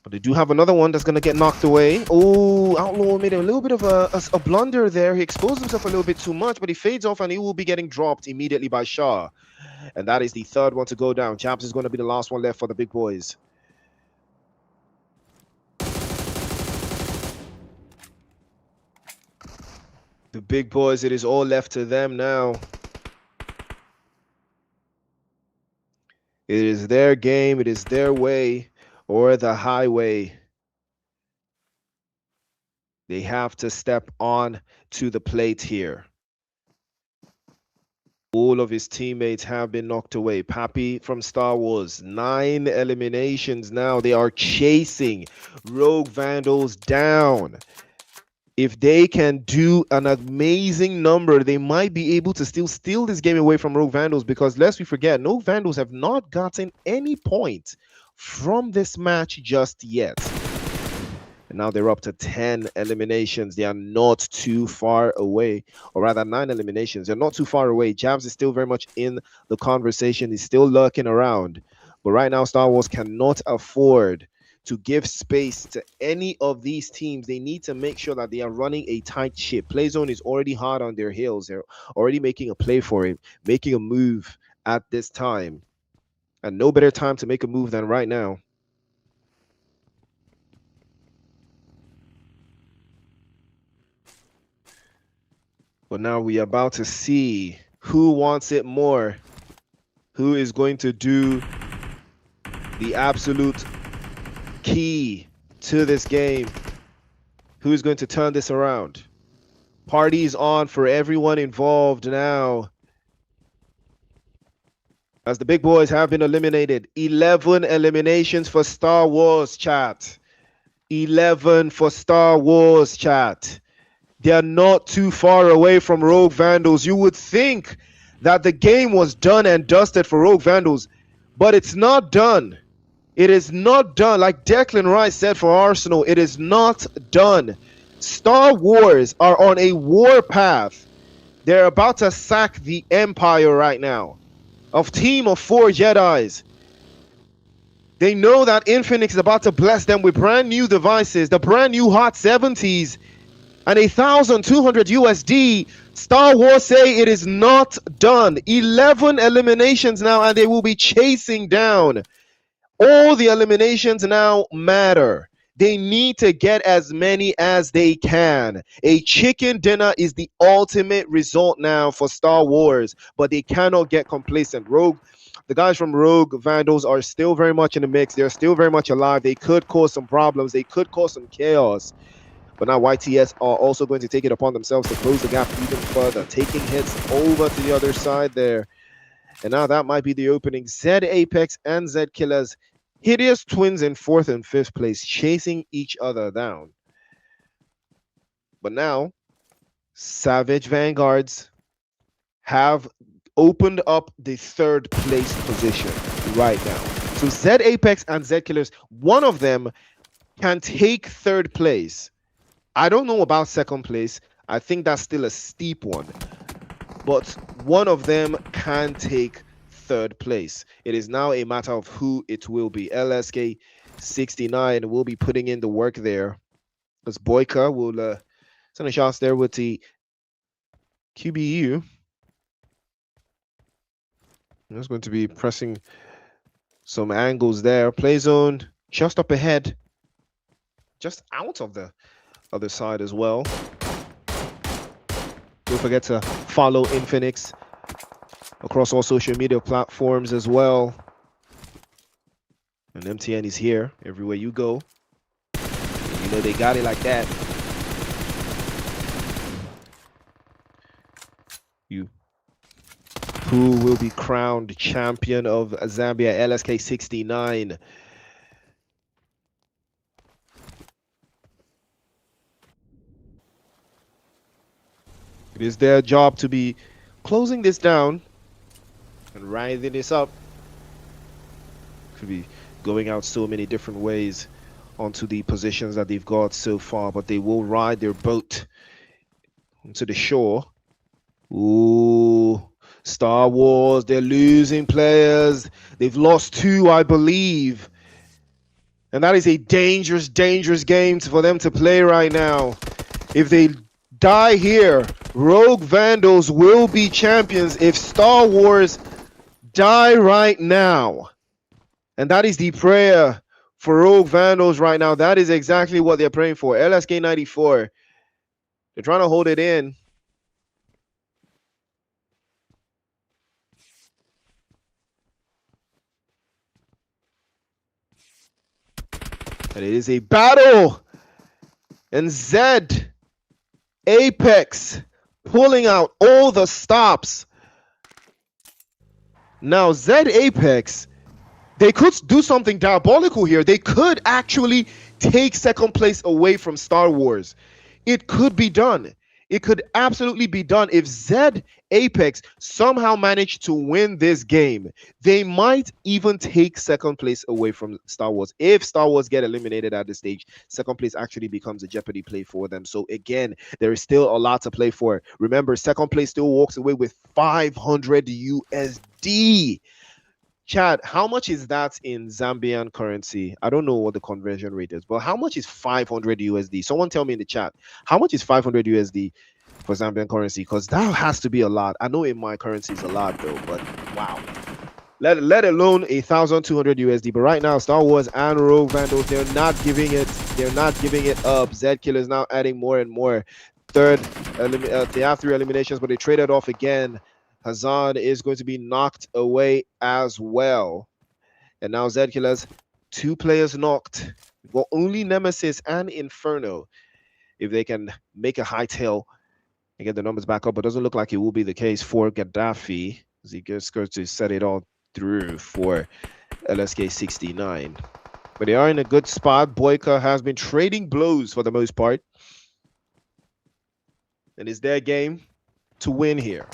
But they do have another one that's going to get knocked away. Oh, Outlaw made a little bit of a blunder there. He exposed himself a little bit too much, but he fades off and he will be getting dropped immediately by Shah. And that is the third one to go down. Jabs is going to be the last one left for the big boys. The big boys, it is all left to them now. It is their game. It is their way or the highway. They have to step on to the plate here. All of his teammates have been knocked away. Papi from Star Wars, 9 eliminations now. They are chasing Rogue Vandals down. If they can do an amazing number, they might be able to still steal this game away from Rogue Vandals, because lest we forget, Rogue Vandals have not gotten any point from this match just yet. And now they're up to 10 eliminations. They are not too far away, or rather 9 eliminations. They're not too far away. Jabs is still very much in the conversation. He's still lurking around. But right now, Star Wars cannot afford to give space to any of these teams. They need to make sure that they are running a tight ship. Playzone is already hard on their heels. They're already making a play for it, making a move at this time. And no better time to make a move than right now. But now we are about to see who wants it more. Who is going to do the absolute key to this game? Who is going to turn this around? Party's on for everyone involved now, as the big boys have been eliminated. 11 eliminations for Star Wars, chat. 11 for Star Wars, chat. They are not too far away from Rogue Vandals. You would think that the game was done and dusted for Rogue Vandals, but it's not done. It is not done. Like Declan Rice said for Arsenal, it is not done. Star Wars are on a war path. They're about to sack the Empire right now. A team of 4 Jedis. They know that Infinix is about to bless them with brand new devices, the brand new Hot 70s, and 1,200 USD. Star Wars say it is not done. 11 eliminations now, and they will be chasing down. All the eliminations now matter. They need to get as many as they can. A chicken dinner is the ultimate result now for Star Wars, but they cannot get complacent. Rogue The guys from Rogue Vandals are still very much in the mix. They're still very much alive. They could cause some problems. They could cause some chaos. But now YTS are also going to take it upon themselves to close the gap even further, taking hits over to the other side there. And now that might be the opening. Z Apex and Z Killers, hideous twins in 4th and 5th place, chasing each other down. But now, Savage Vanguards have opened up the 3rd place position right now. So Z Apex and Z Killers, one of them can take 3rd place. I don't know about 2nd place. I think that's still a steep one. But one of them can take 3rd place. It is now a matter of who it will be. LSK 69 will be putting in the work there. Because Boyka will send a shot there with the QBU. He's going to be pressing some angles there. Play zone just up ahead. Just out of the other side as well. Don't forget to follow Infinix across all social media platforms as well. And MTN is here everywhere you go. You know they got it like that. Who will be crowned champion of Zambia? LSK 69. It is their job to be closing this down and riding this up. Could be going out so many different ways onto the positions that they've got so far, but they will ride their boat onto the shore. Ooh, Star Wars, they're losing players. They've lost 2, I believe. And that is a dangerous, dangerous game for them to play right now. If they die here, Rogue Vandals will be champions if Star Wars die right now. And that is the prayer for Rogue Vandals right now. That is exactly what they're praying for. LSK 94. They're trying to hold it in. And it is a battle. And Z Apex pulling out all the stops. Now, Z Apex, they could do something diabolical here. They could actually take 2nd place away from Star Wars. It could be done. It could absolutely be done. If Z Apex somehow managed to win this game, they might even take 2nd place away from Star Wars. If Star Wars get eliminated at this stage, 2nd place actually becomes a Jeopardy play for them. So again, there is still a lot to play for. Remember, 2nd place still walks away with 500 USD. Chad, how much is that in Zambian currency? I don't know what the conversion rate is, but how much is 500 USD? Someone tell me in the chat. How much is 500 USD for Zambian currency? Because that has to be a lot. I know in my currency is a lot though, but wow. Let alone 1,200 USD. But right now, Star Wars and Rogue Vandals, they're not giving it. They're not giving it up. Z Killer is now adding more and more. They have 3 eliminations, but they traded off again. Hazard is going to be knocked away as well. And now Z Killers, 2 players knocked. Well, only Nemesis and Inferno. If they can make a hightail and get the numbers back up, but doesn't look like it will be the case for Gaddafi, as he goes to set it all through for LSK 69. But they are in a good spot. Boyka has been trading blows for the most part. And it's their game to win here.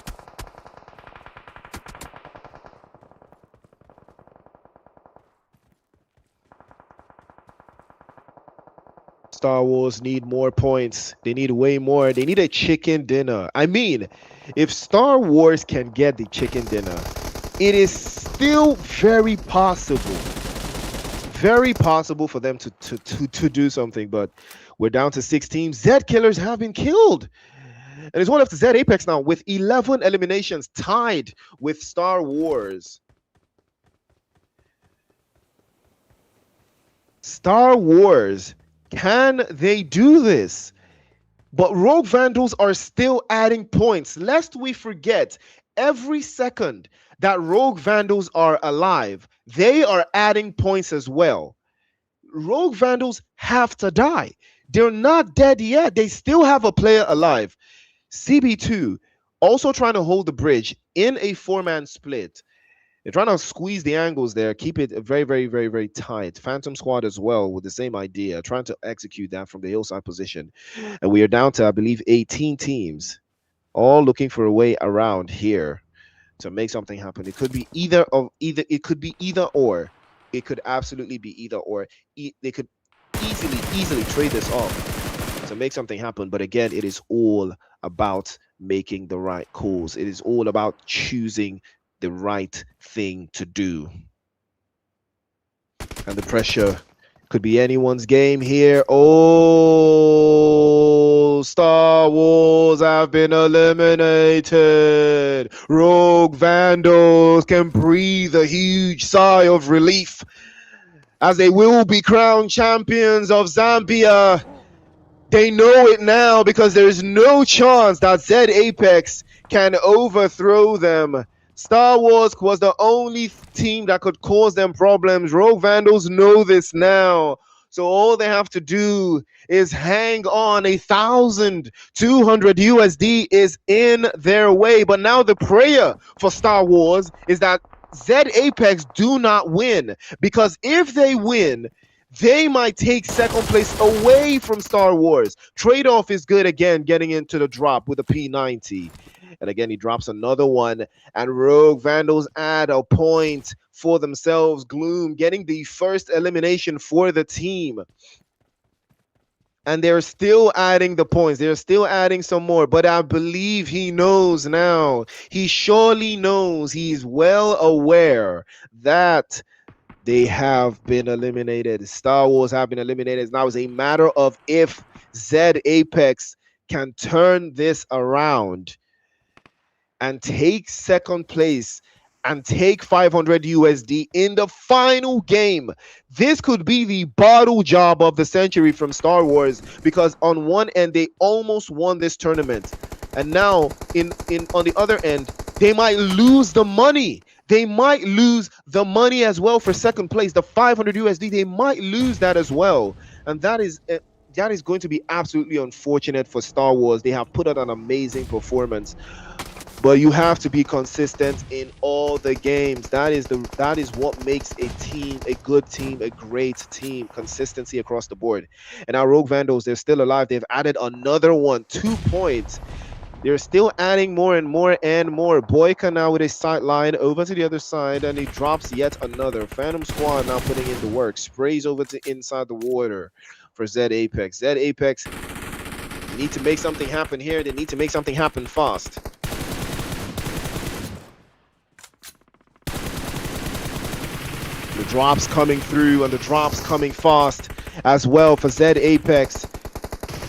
Star Wars need more points. They need way more. They need a chicken dinner. I mean, if Star Wars can get the chicken dinner, it is still very possible for them to do something. But we're down to 6 teams. Z Killers have been killed. And it's one up to Z Apex now with 11 eliminations, tied with Star Wars. Star Wars, can they do this? But Rogue Vandals are still adding points. Lest we forget, Every second that Rogue Vandals are alive, they are adding points as well. Rogue Vandals have to die. They're not dead yet. They still have a player alive. CB2 also trying to hold the bridge in a four-man split. They're trying to squeeze the angles there, keep it very, very, very, very tight. Phantom Squad as well with the same idea, trying to execute that from the hillside position. And we are down to, I believe, 18 teams, all looking for a way around here to make something happen. It could be either. It could be either or. It could absolutely be either or. They could easily trade this off to make something happen. But again, it is all about making the right calls. It is all about choosing the right thing to do. And the pressure could be anyone's game here. Oh, Star Wars have been eliminated. Rogue Vandals can breathe a huge sigh of relief as they will be crowned champions of Zambia. They know it now because there is no chance that Z Apex can overthrow them. Star Wars was the only team that could cause them problems. Rogue Vandals know this now. So all they have to do is hang on. 1,200 USD is in their way. But now the prayer for Star Wars is that Z Apex do not win. Because if they win, they might take second place away from Star Wars. Trade-off is good again, getting into the drop with a P90. And again, he drops another one. And Rogue Vandals add a point for themselves. Gloom getting the first elimination for the team. And they're still adding the points. They're still adding some more. But I believe he knows now. He surely knows. He's well aware that they have been eliminated. Star Wars have been eliminated. Now it's a matter of if Z Apex can turn this around and take second place and take 500 USD in the final game. This could be the bottle job of the century from Star Wars, because on one end they almost won this tournament, and now in on the other end they might lose the money. They might lose the money as well for second place. The 500 USD, they might lose that as well, and that is going to be absolutely unfortunate for Star Wars. They have put out an amazing performance, but you have to be consistent in all the games. That is what makes a team a good team, a great team. Consistency across the board. And our Rogue Vandals, they're still alive. They've added another one, 2 points. They're still adding more and more and more. Boyka now with a sight line over to the other side, and he drops yet another. Phantom Squad now putting in the work. Sprays over to inside the water for Z Apex. Z Apex need to make something happen here. They need to make something happen fast. The drops coming through, and the drops coming fast as well for Z Apex.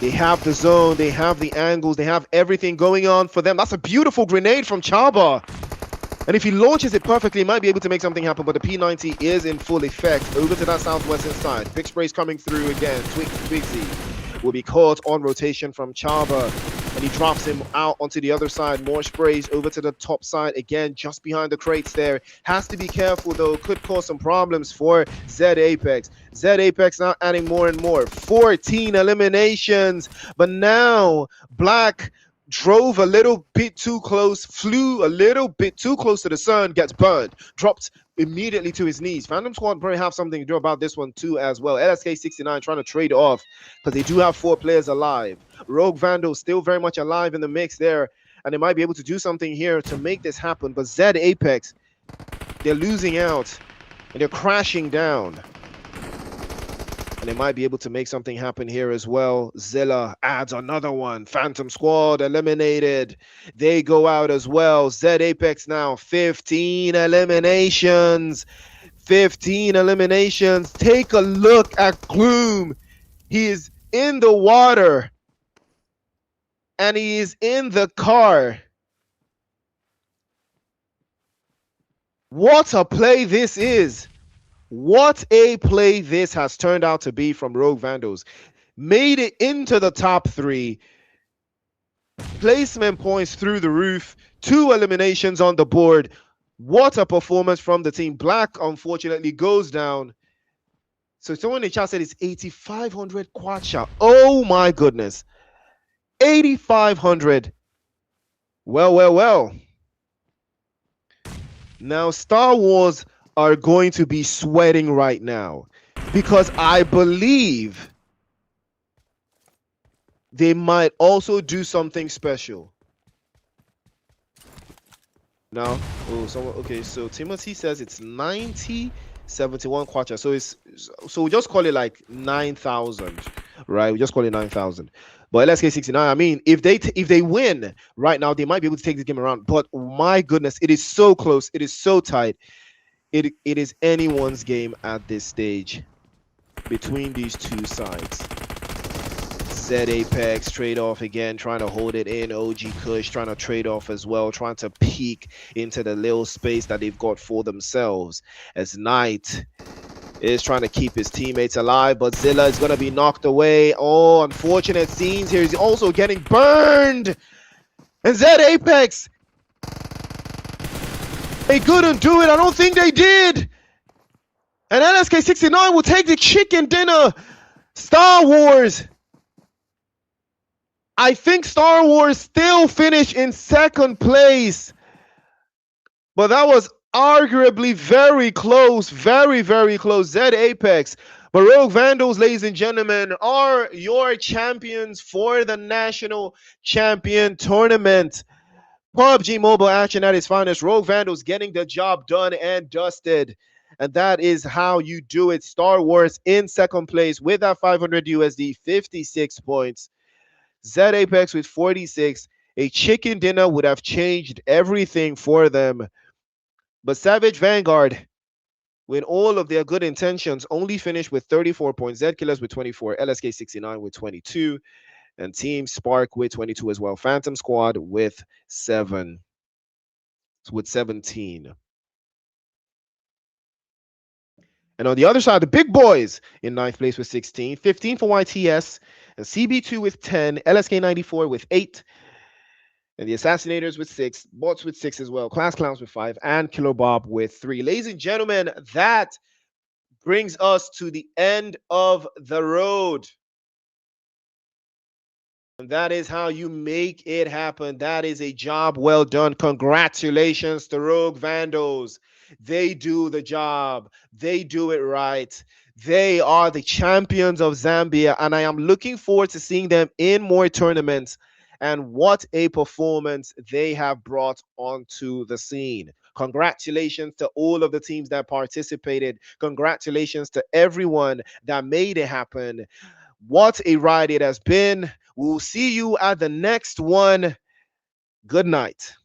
They have the zone, they have the angles, they have everything going on for them. That's a beautiful grenade from Chaba. And if he launches it perfectly, he might be able to make something happen, but the P90 is in full effect. Over to that southwestern side. Big sprays coming through again. Twigsy will be caught on rotation from Chaba, and he drops him out onto the other side. More sprays over to the top side again, just behind the crates there. Has to be careful though, could cause some problems for Z Apex. Z Apex now adding more and more. 14 eliminations, but now Black drove a little bit too close, flew a little bit too close to the sun, gets burned, dropped immediately to his knees. Phantom Squad probably have something to do about this one too as well. LSK69 trying to trade off because they do have 4 players alive. Rogue Vandal still very much alive in the mix there, and they might be able to do something here to make this happen. But Z Apex, they're losing out and they're crashing down. And they might be able to make something happen here as well. Zilla adds another one. Phantom Squad eliminated. They go out as well. Z Apex now 15 eliminations. 15 eliminations. Take a look at Gloom. He is in the water. And he is in the car. What a play this is. What a play this has turned out to be from Rogue Vandals. Made it into the top 3. Placement points through the roof. 2 eliminations on the board. What a performance from the team. Black, unfortunately, goes down. So someone in the chat said it's 8,500 kwacha. Oh my goodness. 8,500. Well, well, well. Now, Star Wars are going to be sweating right now because I believe they might also do something special. Now, oh, someone, okay, so Timothy says it's 9071 kwacha. So we just call it like 9,000, right? We just call it 9,000. But LSK69, I mean, if they win right now, they might be able to take this game around. But my goodness, it is so close. It is so tight. It is anyone's game at this stage between these two sides. Zed Apex trade off again, trying to hold it in. OG Kush trying to trade off as well, trying to peek into the little space that they've got for themselves. As Knight is trying to keep his teammates alive, but Zilla is going to be knocked away. Oh, unfortunate scenes here. He's also getting burned. And Zed Apex, they couldn't do it. I don't think they did. And LSK69 will take the chicken dinner. Star Wars, I think Star Wars still finished in second place, but that was arguably very close, very, very close. Zed Apex, but Rogue Vandals, ladies and gentlemen, are your champions for the National Champion Tournament. PUBG Mobile action at its finest. Rogue Vandals getting the job done and dusted. And that is how you do it. Star Wars in second place with that 500 USD, 56 points. Zed Apex with 46. A chicken dinner would have changed everything for them. But Savage Vanguard, with all of their good intentions, only finished with 34 points. Zed Killers with 24. LSK 69 with 22. And Team Spark with 22 as well. Phantom Squad with 7. With 17. And on the other side, the big boys in ninth place with 16. 15 for YTS. And CB2 with 10. LSK 94 with 8. And the Assassinators with 6, Bots with 6 as well, Class Clowns with 5, and Killer Bob with 3. Ladies and gentlemen, that brings us to the end of the road. And that is how you make it happen. That is a job well done. Congratulations to Rogue Vandals. They do the job. They do it right. They are the champions of Zambia, and I am looking forward to seeing them in more tournaments. And what a performance they have brought onto the scene. Congratulations to all of the teams that participated. Congratulations to everyone that made it happen. What a ride it has been. We'll see you at the next one. Good night.